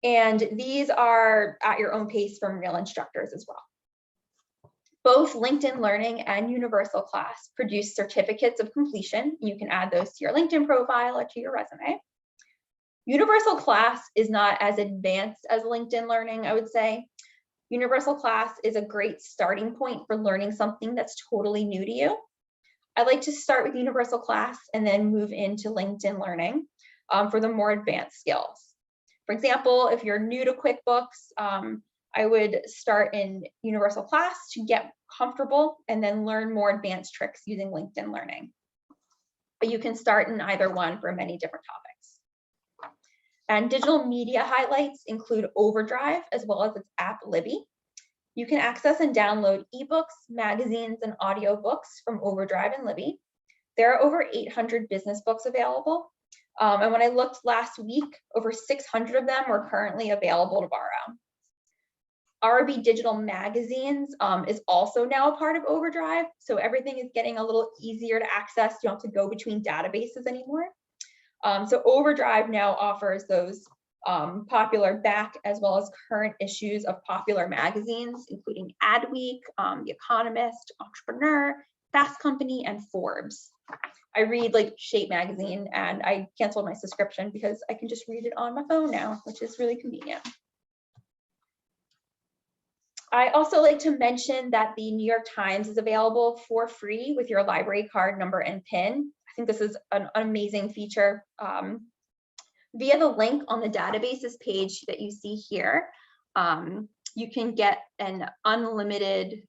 And these are at your own pace from real instructors as well. Both LinkedIn Learning and Universal Class produce certificates of completion. You can add those to your LinkedIn profile or to your resume. Universal Class is not as advanced as LinkedIn Learning, I would say. Universal Class is a great starting point for learning something that's totally new to you. I like to start with Universal Class and then move into LinkedIn Learning for the more advanced skills. For example, if you're new to QuickBooks, I would start in Universal Class to get comfortable and then learn more advanced tricks using LinkedIn Learning. But you can start in either one for many different topics. And digital media highlights include Overdrive as well as its app Libby. You can access and download ebooks, magazines, and audiobooks from Overdrive and Libby. There are over 800 business books available. And when I looked last week, over 600 of them were currently available to borrow. RB Digital Magazines is also now a part of Overdrive. So everything is getting a little easier to access. You don't have to go between databases anymore. So Overdrive now offers those popular back as well as current issues of popular magazines, including Adweek, The Economist, Entrepreneur, Fast Company, and Forbes. I read like Shape magazine, and I canceled my subscription because I can just read it on my phone now, which is really convenient. I also like to mention that the New York Times is available for free with your library card number and PIN. I think this is an amazing feature. Via the link on the databases page that you see here, you can get an unlimited,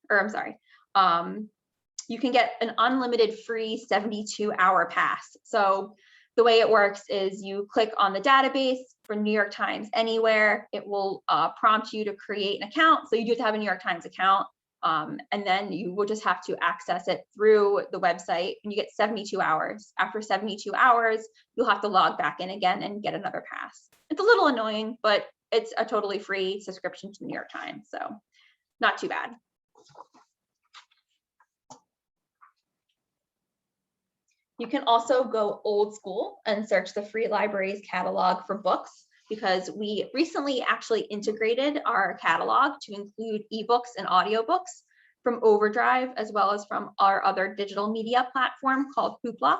you can get an unlimited free 72-hour pass. So the way it works is you click on the database for New York Times Anywhere. It will prompt you to create an account. So you do have to have a New York Times account. And then you will just have to access it through the website, and you get 72 hours. After 72 hours, you'll have to log back in again and get another pass. It's a little annoying, but it's a totally free subscription to the New York Times, so not too bad. You can also go old school and search the Free Libraries catalog for books, because we recently actually integrated our catalog to include ebooks and audiobooks from Overdrive, as well as from our other digital media platform called Hoopla.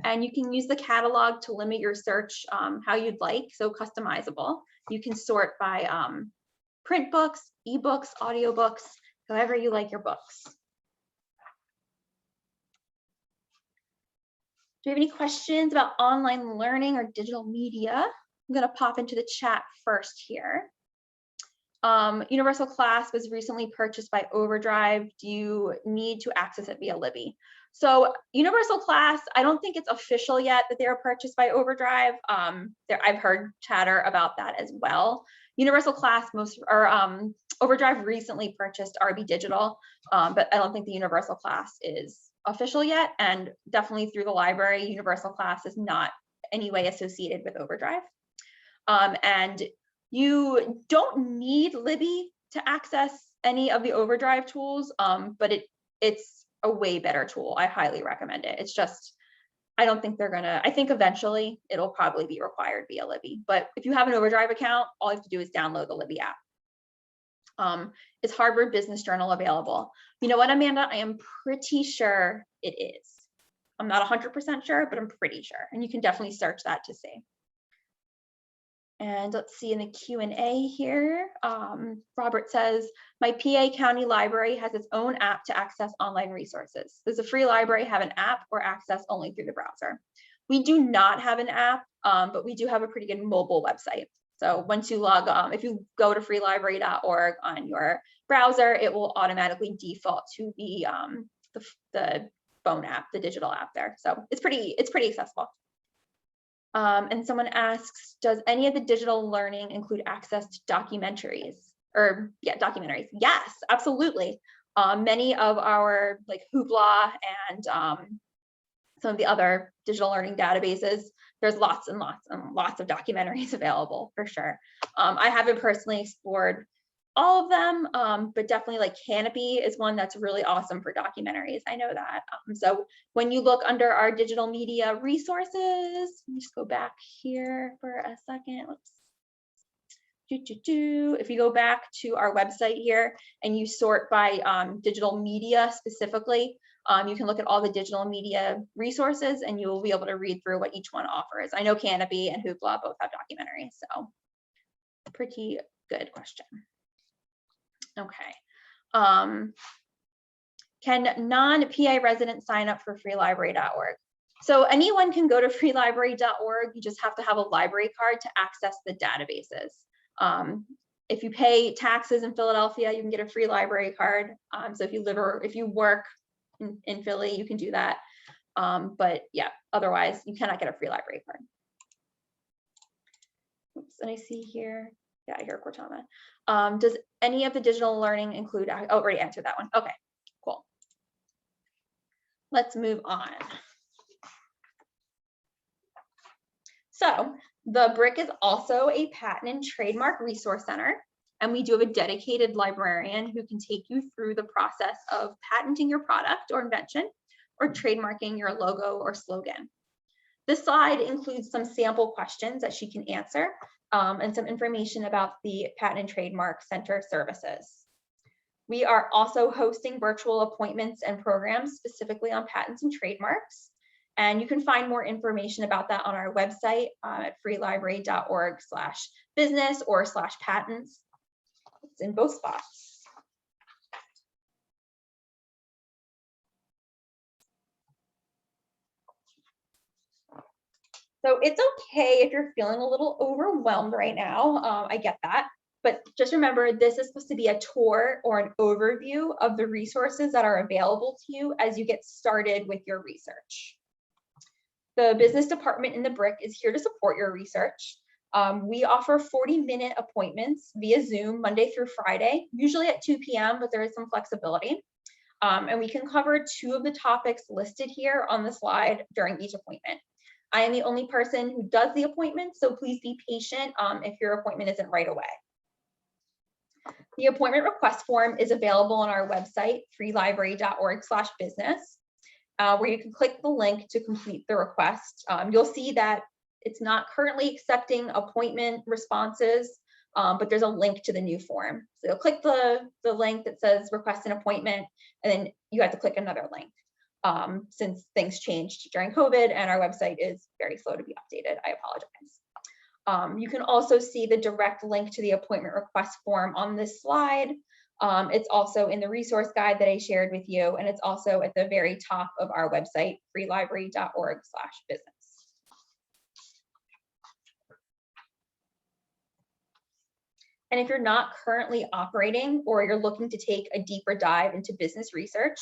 And you can use the catalog to limit your search how you'd like, so customizable. You can sort by print books, ebooks, audiobooks, however you like your books. Do you have any questions about online learning or digital media? I'm going to pop into the chat first here. Universal Class was recently purchased by Overdrive. Do you need to access it via Libby? So Universal Class, I don't think it's official yet that they were purchased by Overdrive. I've heard chatter about that as well. Universal Class, Overdrive recently purchased RB Digital, but I don't think the Universal Class is official yet. And definitely through the library, Universal Class is not any way associated with Overdrive. And you don't need Libby to access any of the Overdrive tools, but it's a way better tool. I highly recommend it. It's just, I don't think they're gonna, I think eventually it'll probably be required via Libby. But if you have an Overdrive account, all you have to do is download the Libby app. Is Harvard Business Journal available? You know what, Amanda? I am pretty sure it is. I'm not 100% sure, but I'm pretty sure. And you can definitely search that to see. And let's see in the Q&A here, Robert says, my PA County Library has its own app to access online resources. Does a free library have an app or access only through the browser? We do not have an app, but we do have a pretty good mobile website. So once you log on, if you go to freelibrary.org on your browser, it will automatically default to the phone app, the digital app there. So it's pretty accessible. And someone asks, does any of the digital learning include access to documentaries? Or yeah, documentaries. Yes, absolutely. Many of our like Hoopla and some of the other digital learning databases, there's lots and lots and lots of documentaries available for sure. I haven't personally explored all of them, but definitely like Canopy is one that's really awesome for documentaries. I know that. So when you look under our digital media resources, let me just go back here for a second. Let's if you go back to our website here and you sort by digital media specifically, you can look at all the digital media resources and you will be able to read through what each one offers. I know Canopy and Hoopla both have documentaries, so pretty good question. Okay. Can non-PA residents sign up for freelibrary.org? So anyone can go to freelibrary.org. You just have to have a library card to access the databases. If you pay taxes in Philadelphia, you can get a free library card. So if you live or if you work in Philly, you can do that. But yeah, otherwise you cannot get a free library card. Oops, and I see here, yeah, I hear Cortana. Does any of the digital learning include, oh, already answered that one. Okay, cool. Let's move on. So the BRIC is also a patent and trademark resource center. And we do have a dedicated librarian who can take you through the process of patenting your product or invention or trademarking your logo or slogan. This slide includes some sample questions that she can answer and some information about the Patent and Trademark Center services. We are also hosting virtual appointments and programs specifically on patents and trademarks. And you can find more information about that on our website at freelibrary.org/business or /patents. It's in both spots. So it's okay if you're feeling a little overwhelmed right now. I get that. But just remember, this is supposed to be a tour or an overview of the resources that are available to you as you get started with your research. The business department in the BRIC is here to support your research. We offer 40-minute appointments via Zoom Monday through Friday, usually at 2 p.m., but there is some flexibility. And we can cover 2 of the topics listed here on the slide during each appointment. I am the only person who does the appointment, so please be patient if your appointment isn't right away. The appointment request form is available on our website, freelibrary.org/business, where you can click the link to complete the request. You'll see that it's not currently accepting appointment responses, but there's a link to the new form. So you'll click the link that says request an appointment, and then you have to click another link. Since things changed during COVID and our website is very slow to be updated, I apologize. You can also see the direct link to the appointment request form on this slide. It's also in the resource guide that I shared with you, and it's also at the very top of our website, freelibrary.org/business. And if you're not currently operating or you're looking to take a deeper dive into business research,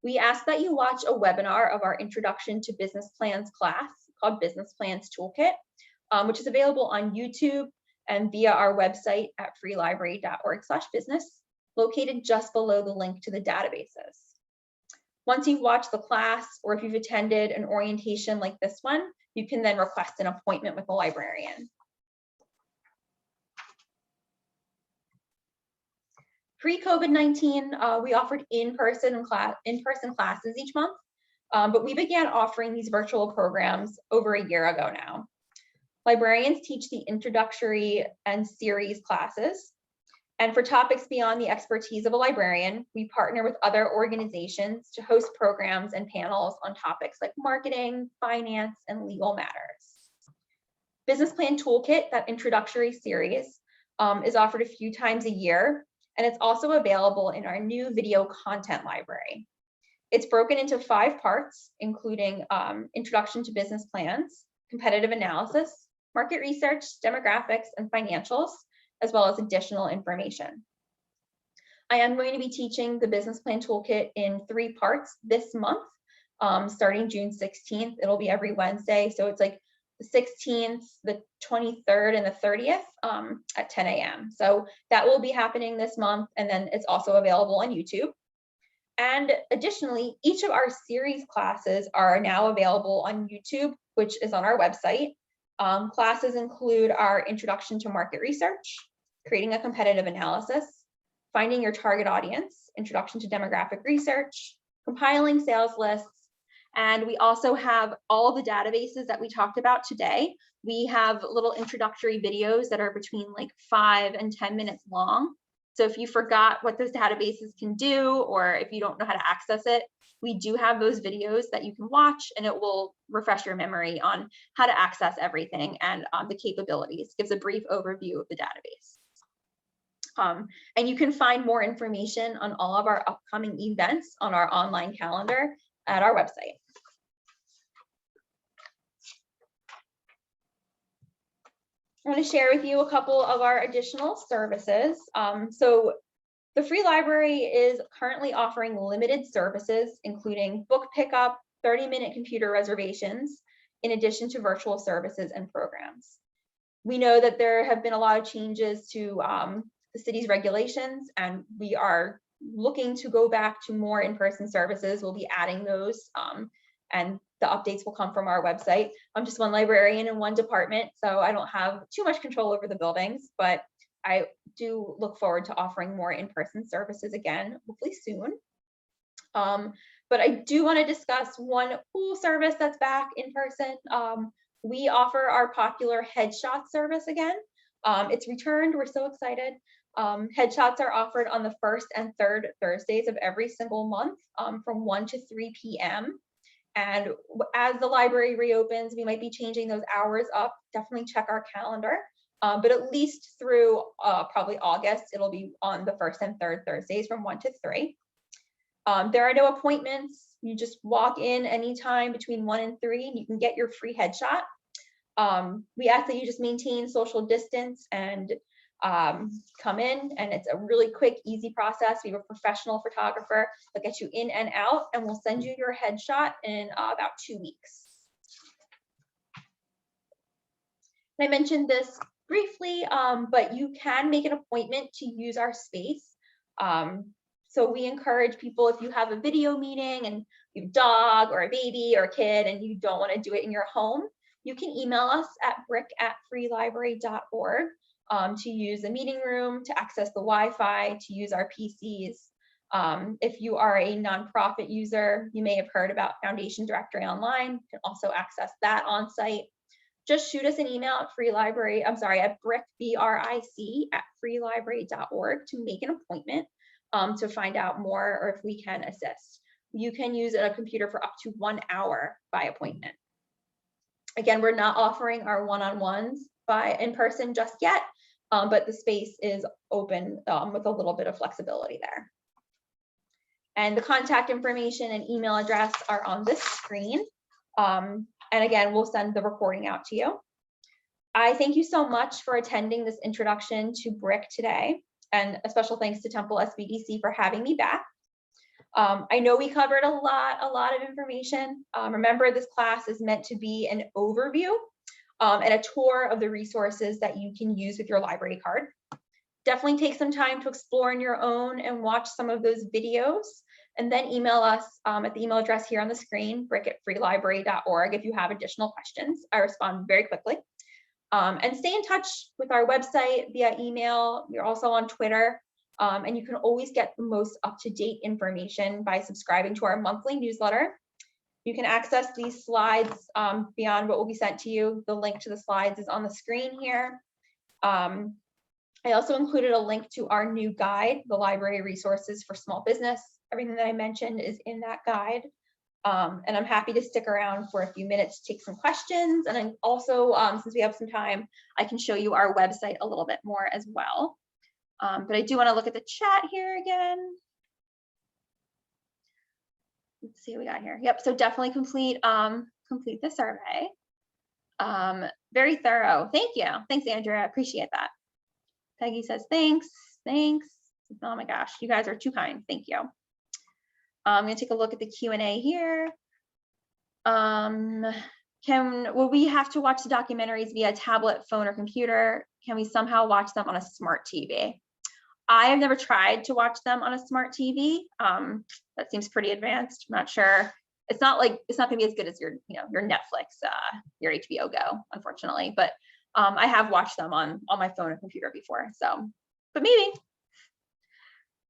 we ask that you watch a webinar of our Introduction to Business Plans class called Business Plans Toolkit, which is available on YouTube and via our website at freelibrary.org/business, located just below the link to the databases. Once you've watched the class, or if you've attended an orientation like this one, you can then request an appointment with a librarian. Pre-COVID-19, we offered in-person classes each month, but we began offering these virtual programs over a year ago now. Librarians teach the introductory and series classes. And for topics beyond the expertise of a librarian, we partner with other organizations to host programs and panels on topics like marketing, finance, and legal matters. Business Plan Toolkit, that introductory series, is offered a few times a year, and it's also available in our new video content library. It's broken into 5 parts, including Introduction to Business Plans, Competitive Analysis, Market Research, Demographics, and Financials, as well as additional information. I am going to be teaching the Business Plan Toolkit in 3 parts this month, starting June 16th. It'll be every Wednesday, so it's like the 16th, the 23rd, and the 30th at 10 a.m. So that will be happening this month, and then it's also available on YouTube. And additionally, each of our series classes are now available on YouTube, which is on our website. Classes include our Introduction to Market Research, Creating a Competitive Analysis, Finding Your Target Audience, Introduction to Demographic Research, Compiling Sales Lists, and we also have all the databases that we talked about today. We have little introductory videos that are between like 5 and 10 minutes long. So if you forgot what those databases can do, or if you don't know how to access it, we do have those videos that you can watch, and it will refresh your memory on how to access everything and the capabilities. Gives a brief overview of the database. And you can find more information on all of our upcoming events on our online calendar at our website. I want to share with you a couple of our additional services. So the Free Library is currently offering limited services, including book pickup, 30-minute computer reservations, in addition to virtual services and programs. We know that there have been a lot of changes to the city's regulations, and we are looking to go back to more in-person services. We'll be adding those, and the updates will come from our website. I'm just one librarian in one department, so I don't have too much control over the buildings, but I do look forward to offering more in-person services again, hopefully soon. But I do want to discuss one cool service that's back in person. We offer our popular headshot service again. It's returned. We're so excited. Headshots are offered on the first and third Thursdays of every single month from 1 to 3 p.m. And as the library reopens, we might be changing those hours up. Definitely check our calendar. But at least through probably August, it'll be on the first and third Thursdays from 1 to 3. There are no appointments. You just walk in anytime between 1 and 3, and you can get your free headshot. We ask that you just maintain social distance and come in, and it's a really quick, easy process. We have a professional photographer that gets you in and out, and we'll send you your headshot in about 2 weeks. And I mentioned this briefly, but you can make an appointment to use our space. So we encourage people, if you have a video meeting and you have a dog or a baby or a kid and you don't want to do it in your home, you can email us at bric@freelibrary.org to use the meeting room, to access the Wi-Fi, to use our PCs. If you are a nonprofit user, you may have heard about Foundation Directory Online. You can also access that on site. Just shoot us an email at at BRIC, BRIC @freelibrary.org to make an appointment to find out more or if we can assist. You can use a computer for up to 1 hour by appointment. Again, we're not offering our one-on-ones in person just yet, but the space is open with a little bit of flexibility there. And the contact information and email address are on this screen. And again, we'll send the recording out to you. I thank you so much for attending this introduction to BRIC today. And a special thanks to Temple SBDC for having me back. I know we covered a lot of information. Remember, this class is meant to be an overview and a tour of the resources that you can use with your library card. Definitely take some time to explore on your own and watch some of those videos, and then email us at the email address here on the screen, bric@freelibrary.org, if you have additional questions. I respond very quickly. And stay in touch with our website via email. We're also on Twitter, and you can always get the most up-to-date information by subscribing to our monthly newsletter. You can access these slides beyond what will be sent to you. The link to the slides is on the screen here. I also included a link to our new guide, the Library Resources for Small Business. Everything that I mentioned is in that guide. And I'm happy to stick around for a few minutes to take some questions. And then also, since we have some time, I can show you our website a little bit more as well. But I do want to look at the chat here again. Let's see what we got here. Yep, so definitely complete the survey. Very thorough. Thank you. Thanks, Andrea. I appreciate that. Peggy says, thanks. Oh my gosh, you guys are too kind. Thank you. I'm going to take a look at the Q&A here. Will we have to watch the documentaries via tablet, phone, or computer? Can we somehow watch them on a smart TV? I have never tried to watch them on a smart TV. That seems pretty advanced. I'm not sure. It's not going to be as good as your Netflix, your HBO Go, unfortunately. But I have watched them on my phone or computer before. So, but maybe.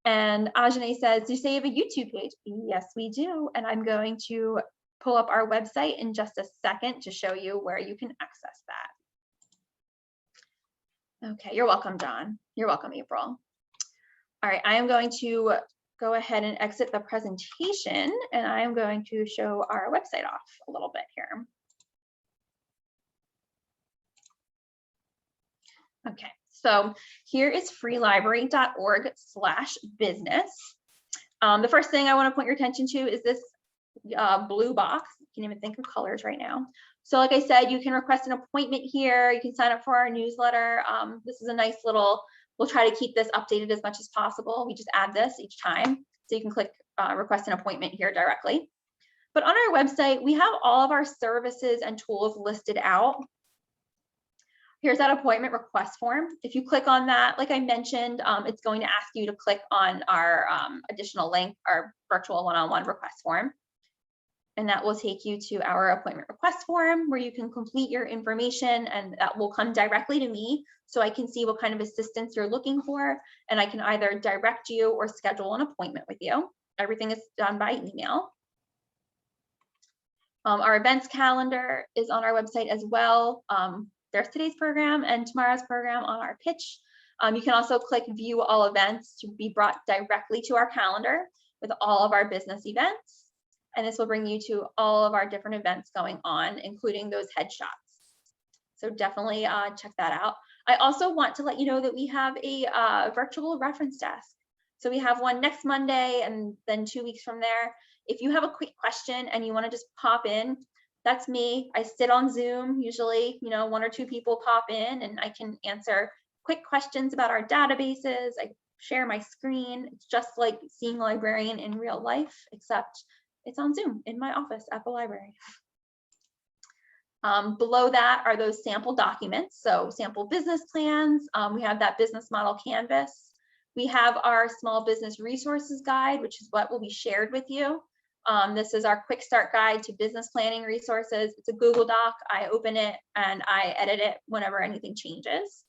And Ajane says, do you say you have a YouTube page? Yes, we do. And I'm going to pull up our website in just a second to show you where you can access that. Okay, you're welcome, John. You're welcome, April. All right, I am going to go ahead and exit the presentation, and I am going to show our website off a little bit here. Okay, so here is freelibrary.org/business. The first thing I want to point your attention to is this blue box. You can't even think of colors right now. So like I said, you can request an appointment here. You can sign up for our newsletter. This is a nice little, we'll try to keep this updated as much as possible. We just add this each time. So you can click request an appointment here directly. But on our website, we have all of our services and tools listed out. Here's that appointment request form. If you click on that, like I mentioned, it's going to ask you to click on our additional link, our virtual one-on-one request form. and that will take you to our appointment request form where you can complete your information, and that will come directly to me so I can see what kind of assistance you're looking for, and I can either direct you or schedule an appointment with you. Everything is done by email. Our events calendar is on our website as well. There's today's program and tomorrow's program on our pitch. You can also click view all events to be brought directly to our calendar with all of our business events. And this will bring you to all of our different events going on, including those headshots. So definitely check that out. I also want to let you know that we have a virtual reference desk. So we have one next Monday and then 2 weeks from there. If you have a quick question and you want to just pop in, that's me. I sit on Zoom, usually, 1 or 2 people pop in and I can answer quick questions about our databases. I share my screen. It's just like seeing a librarian in real life, except it's on Zoom in my office at the library. Below that are those sample documents. So sample business plans. We have that business model canvas. We have our small business resources guide, which is what will be shared with you. This is our quick start guide to business planning resources. It's a Google Doc. I open it and I edit it whenever anything changes.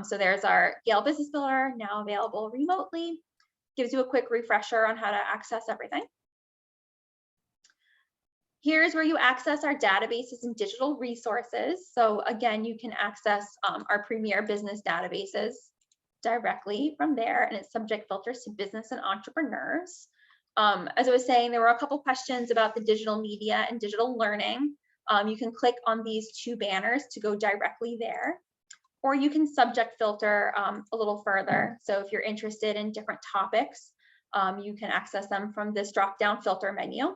So there's our Gale Business Builder, now available remotely. Gives you a quick refresher on how to access everything. Here's where you access our databases and digital resources. So again, you can access our premier business databases directly from there, and it's subject filters to business and entrepreneurs. As I was saying, there were a couple questions about the digital media and digital learning. You can click on these 2 banners to go directly there, or you can subject filter a little further. So if you're interested in different topics, you can access them from this drop-down filter menu.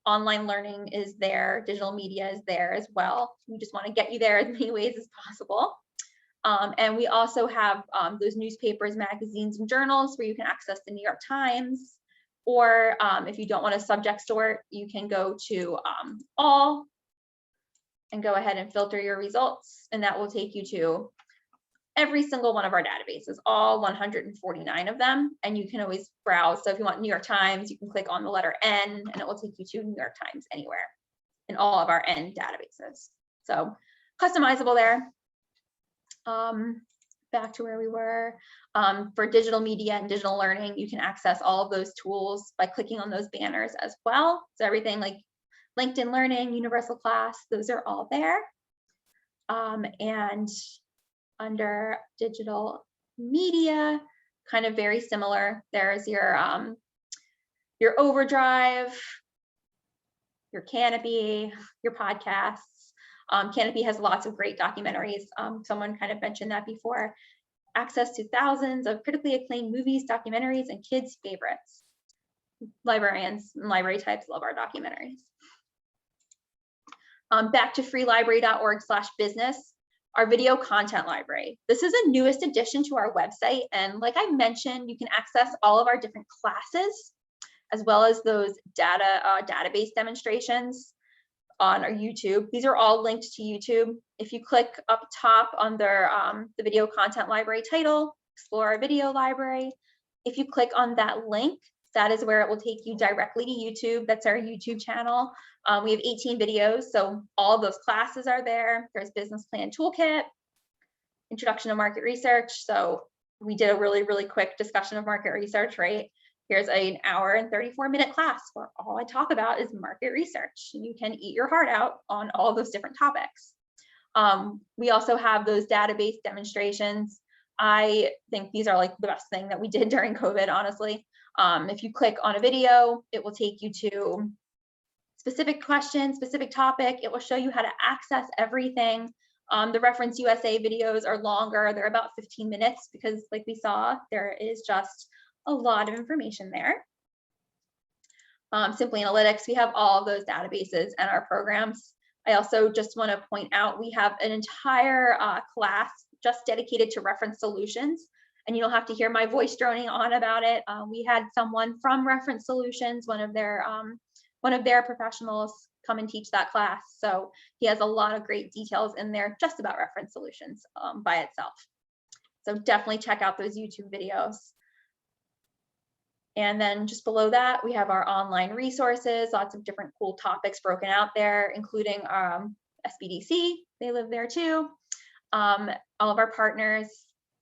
Online learning is there, digital media is there as well. We just want to get you there as many ways as possible. And we also have those newspapers, magazines, and journals where you can access the New York Times. Or if you don't want to subject sort, you can go to all and go ahead and filter your results. And that will take you to every single one of our databases, all 149 of them. And you can always browse. So if you want New York Times, you can click on the letter N and it will take you to New York Times anywhere in all of our N databases. So customizable there. Back to where we were. For digital media and digital learning, you can access all of those tools by clicking on those banners as well. So everything like LinkedIn Learning, Universal Class, those are all there. And under digital media, kind of very similar. There's your Overdrive, your Canopy, your podcasts. Canopy has lots of great documentaries. Someone kind of mentioned that before. Access to thousands of critically acclaimed movies, documentaries, and kids' favorites. Librarians and library types love our documentaries. Back to freelibrary.org/business, our video content library. This is the newest addition to our website. And like I mentioned, you can access all of our different classes, as well as those database demonstrations on our YouTube. These are all linked to YouTube. If you click up top under the video content library title, explore our video library. If you click on that link, that is where it will take you directly to YouTube. That's our YouTube channel. We have 18 videos, so all of those classes are there. There's business plan toolkit, introduction to market research. So we did a really, really quick discussion of market research, right? Here's an hour and 34-minute class where all I talk about is market research. You can eat your heart out on all those different topics. We also have those database demonstrations. I think these are like the best thing that we did during COVID, honestly. If you click on a video, it will take you to specific question, specific topic. It will show you how to access everything. The Reference USA videos are longer. They're about 15 minutes because like we saw, there is just a lot of information there. Simply Analytics, we have all of those databases and our programs. I also just want to point out, we have an entire class just dedicated to reference solutions, and you don't have to hear my voice droning on about it. We had someone from Reference Solutions, one of their professionals, come and teach that class. So he has a lot of great details in there just about reference solutions by itself. So definitely check out those YouTube videos. And then just below that, we have our online resources, lots of different cool topics broken out there, including SBDC, they live there too, all of our partners.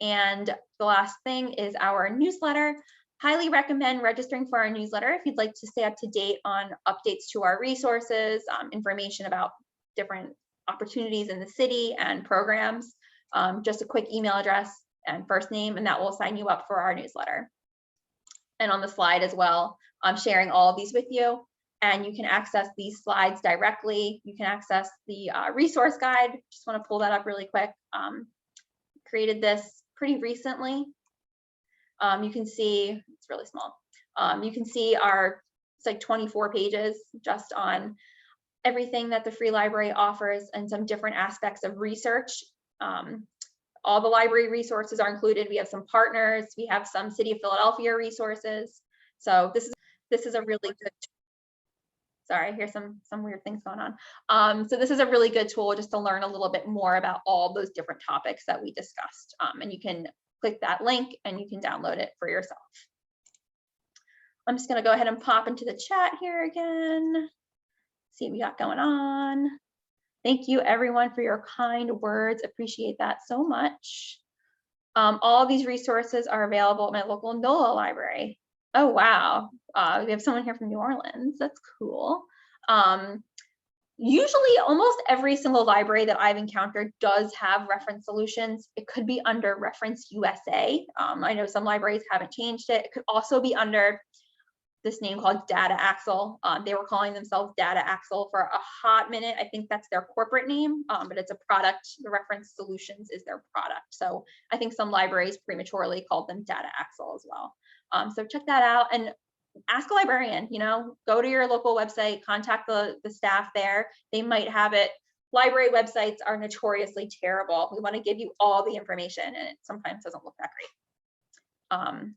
And the last thing is our newsletter. Highly recommend registering for our newsletter if you'd like to stay up to date on updates to our resources, information about different opportunities in the city and programs. Just a quick email address and first name, and that will sign you up for our newsletter. And on the slide as well, I'm sharing all of these with you, and you can access these slides directly. You can access the resource guide. Just want to pull that up really quick. Created this pretty recently. You can see, it's really small. You can see it's like 24 pages just on everything that the free library offers and some different aspects of research. All the library resources are included. We have some partners. We have some City of Philadelphia resources. So this is a really good. Sorry, I hear some weird things going on. So this is a really good tool just to learn a little bit more about all those different topics that we discussed. And you can click that link and you can download it for yourself. I'm just going to go ahead and pop into the chat here again. See what we got going on. Thank you everyone for your kind words. Appreciate that so much. All of these resources are available at my local NOLA library. Oh, wow. We have someone here from New Orleans. That's cool. Usually almost every single library that I've encountered does have reference solutions. It could be under Reference USA. I know some libraries haven't changed it. It could also be under this name called Data Axle. They were calling themselves Data Axle for a hot minute. I think that's their corporate name, but it's a product. The Reference Solutions is their product. So I think some libraries prematurely called them Data Axle as well. So check that out and ask a librarian, go to your local website, contact the staff there. They might have it. Library websites are notoriously terrible. We want to give you all the information and it sometimes doesn't look that great.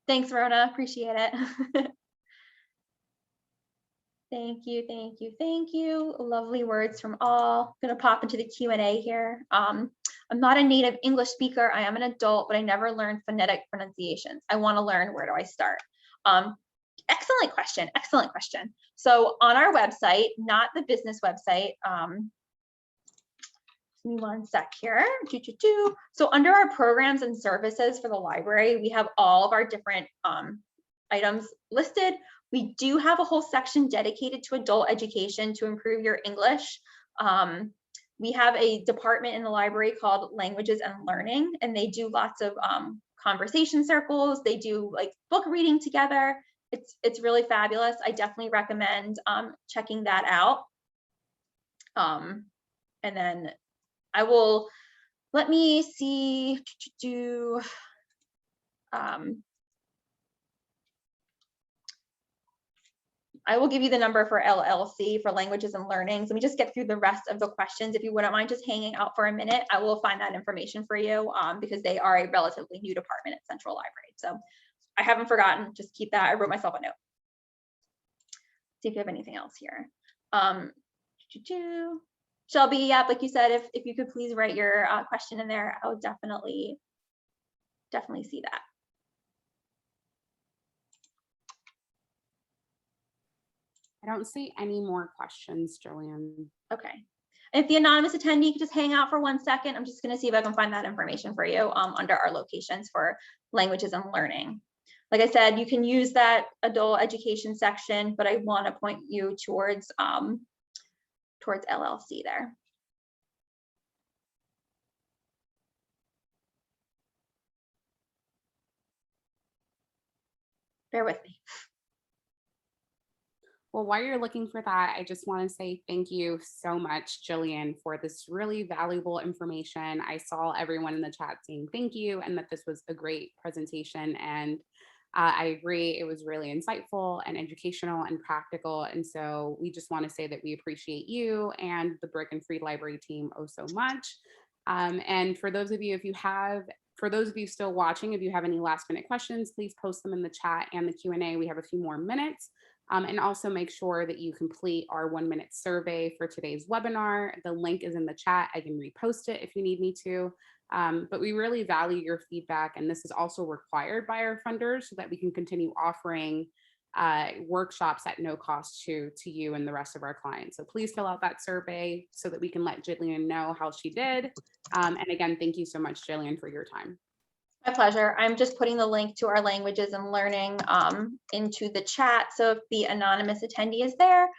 Thanks, Rona. Appreciate it. Thank you, thank you, thank you. Lovely words from all. I'm going to pop into the Q&A here. I'm not a native English speaker. I am an adult, but I never learned phonetic pronunciations. I want to learn. Where do I start? Excellent question. Excellent question. So on our website, not the business website, give me one sec here. So under our programs and services for the library, we have all of our different items listed. We do have a whole section dedicated to adult education to improve your English. We have a department in the library called Languages and Learning, and they do lots of conversation circles. They do like book reading together. It's really fabulous. I definitely recommend checking that out. And then I will, let me see, I will give you the number for LLC for Languages and Learning. Let me just get through the rest of the questions. If you wouldn't mind just hanging out for a minute, I will find that information for you because they are a relatively new department at Central Library. So I haven't forgotten, just keep that. I wrote myself a note. See if you have anything else here. Shelby, yeah, like you said, if you could please write your question in there, I would definitely see that. I don't see any more questions, Gillian. Okay. If the anonymous attendee could just hang out for 1 second, I'm just going to see if I can find that information for you under our locations for Languages and Learning. Like I said, you can use that adult education section, but I want to point you towards LLC there. Bear with me. Well, while you're looking for that, I just want to say thank you so much, Gillian, for this really valuable information. I saw everyone in the chat saying thank you and that this was a great presentation. And I agree, it was really insightful and educational and practical. And so we just want to say that we appreciate you and the BRIC and Free Library team oh so much. And for those of you, for those of you still watching, if you have any last minute questions, please post them in the chat and the Q&A. We have a few more minutes. And also make sure that you complete our 1-minute survey for today's webinar. The link is in the chat. I can repost it if you need me to. But we really value your feedback, and this is also required by our funders so that we can continue offering workshops at no cost to you and the rest of our clients. So please fill out that survey so that we can let Gillian know how she did. And again, thank you so much, Gillian, for your time. My pleasure. I'm just putting the link to our languages and learning into the chat. So if the anonymous attendee is there,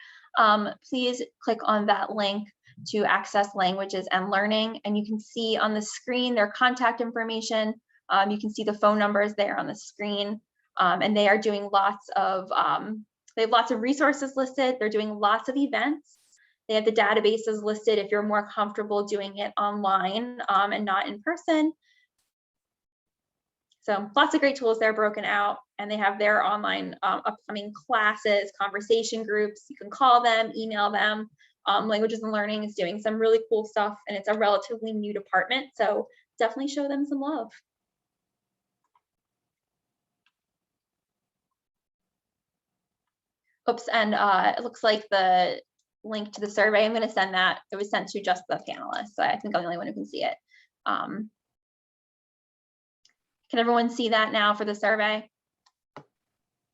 please click on that link to access languages and learning. And you can see on the screen their contact information. You can see the phone numbers there on the screen. And they are doing lots of, they have lots of resources listed. They're doing lots of events. They have the databases listed if you're more comfortable doing it online and not in person. So lots of great tools there broken out, and they have their online upcoming classes, conversation groups. You can call them, email them. Languages and Learning is doing some really cool stuff, and it's a relatively new department. So definitely show them some love. Oops, and it looks like the link to the survey, I'm going to send that. It was sent to just the panelists, so I think I'm the only one who can see it. Can everyone see that now for the survey?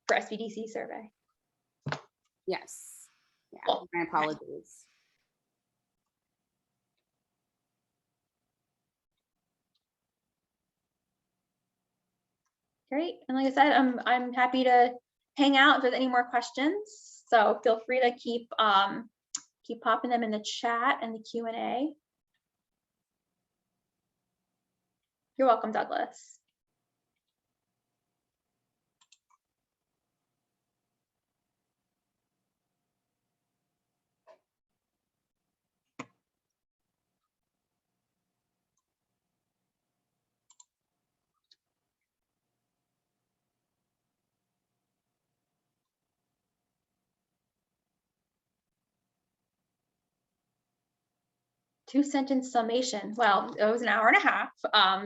For SVDC survey? Yes. Yeah, Cool. My apologies. Great. And like I said, I'm happy to hang out if there's any more questions. So feel free to keep popping them in the chat and the Q&A. You're welcome, Douglas. Two-sentence summation. Well, it was an hour and a half.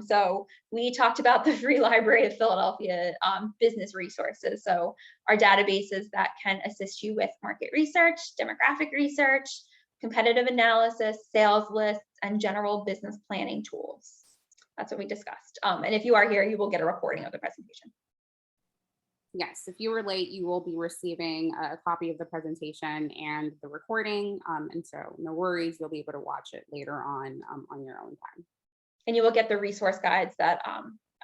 So we talked about the Free Library of Philadelphia business resources. So our databases that can assist you with market research, demographic research, competitive analysis, sales lists, and general business planning tools. That's what we discussed. And if you are here, you will get a recording of the presentation. Yes, if you were late, you will be receiving a copy of the presentation and the recording. And so no worries, you'll be able to watch it later on your own time. And you will get the resource guides that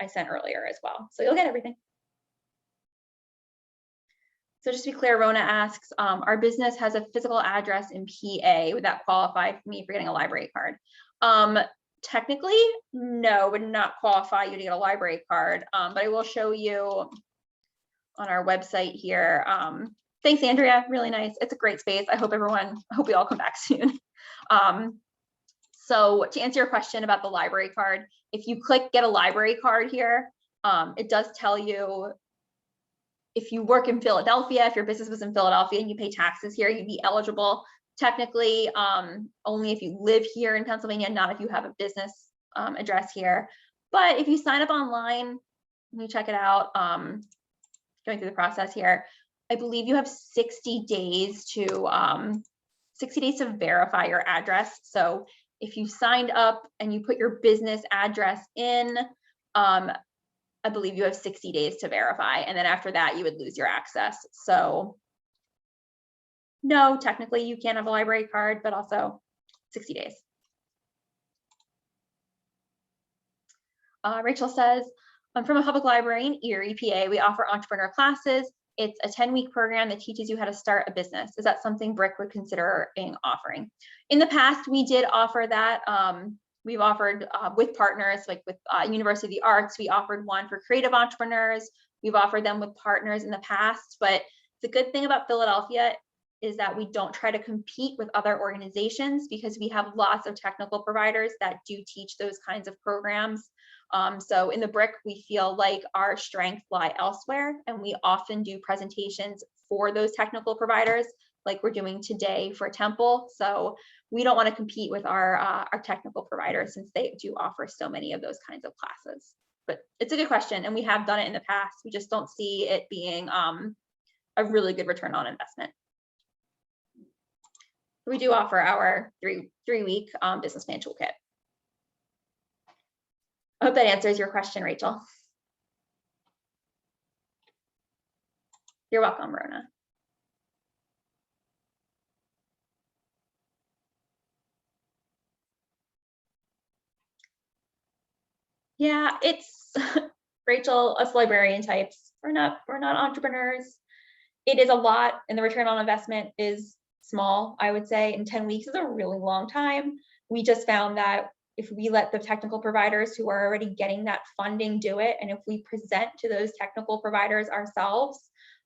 I sent earlier as well. So you'll get everything. So just to be clear, Rona asks, our business has a physical address in PA. Would that qualify for me for getting a library card? Technically, no, would not qualify you to get a library card. But I will show you on our website here. Thanks, Andrea. Really nice. It's a great space. I hope we all come back soon. So to answer your question about the library card, if you click get a library card here, it does tell you if you work in Philadelphia, if your business was in Philadelphia and you pay taxes here, you'd be eligible. Technically, only if you live here in Pennsylvania, not if you have a business address here. But if you sign up online, let me check it out. Going through the process here, I believe you have 60 days to verify your address. So if you signed up and you put your business address in, I believe you have 60 days to verify, and then after that you would lose your access. So no, technically you can't have a library card, but also 60 days. Rachel says, I'm from a public library in Erie, PA. We offer entrepreneur classes. It's a 10-week program that teaches you how to start a business. Is that something BRIC would consider offering? In the past, we did offer that. We've offered with partners, like with University of the Arts, we offered one for creative entrepreneurs. We've offered them with partners in the past, but the good thing about Philadelphia is that we don't try to compete with other organizations because we have lots of technical providers that do teach those kinds of programs. So in the BRIC, we feel like our strengths lie elsewhere, and we often do presentations for those technical providers like we're doing today for Temple. So we don't want to compete with our technical providers since they do offer so many of those kinds of classes. But it's a good question, and we have done it in the past. We just don't see it being a really good return on investment. We do offer our three-week business plan toolkit. I hope that answers your question, Rachel. You're welcome, Rona. Yeah, it's Rachel, us librarian types. We're not entrepreneurs. It is a lot, and the return on investment is small, I would say, and 10 weeks is a really long time. We just found that if we let the technical providers who are already getting that funding do it, and if we present to those technical providers ourselves,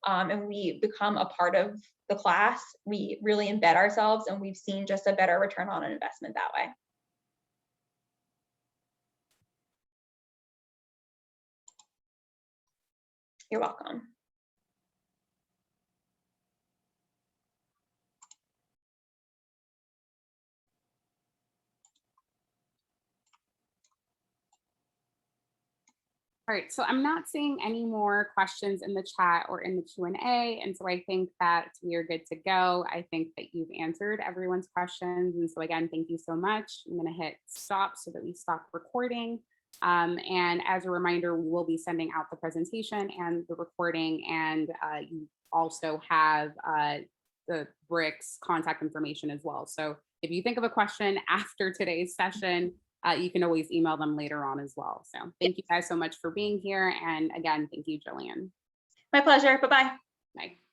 and we become a part of the class, we really embed ourselves, and we've seen just a better return on an investment that way. You're welcome. All right, so I'm not seeing any more questions in the chat or in the Q&A, and so I think that we are good to go. I think that you've answered everyone's questions, and so again, thank you so much. I'm going to hit stop so that we stop recording. And as a reminder, we will be sending out the presentation and the recording, and you also have the BRIC's contact information as well. So if you think of a question after today's session, you can always email them later on as well. So thank you guys so much for being here. And again, thank you, Gillian. My pleasure. Bye-bye. Bye.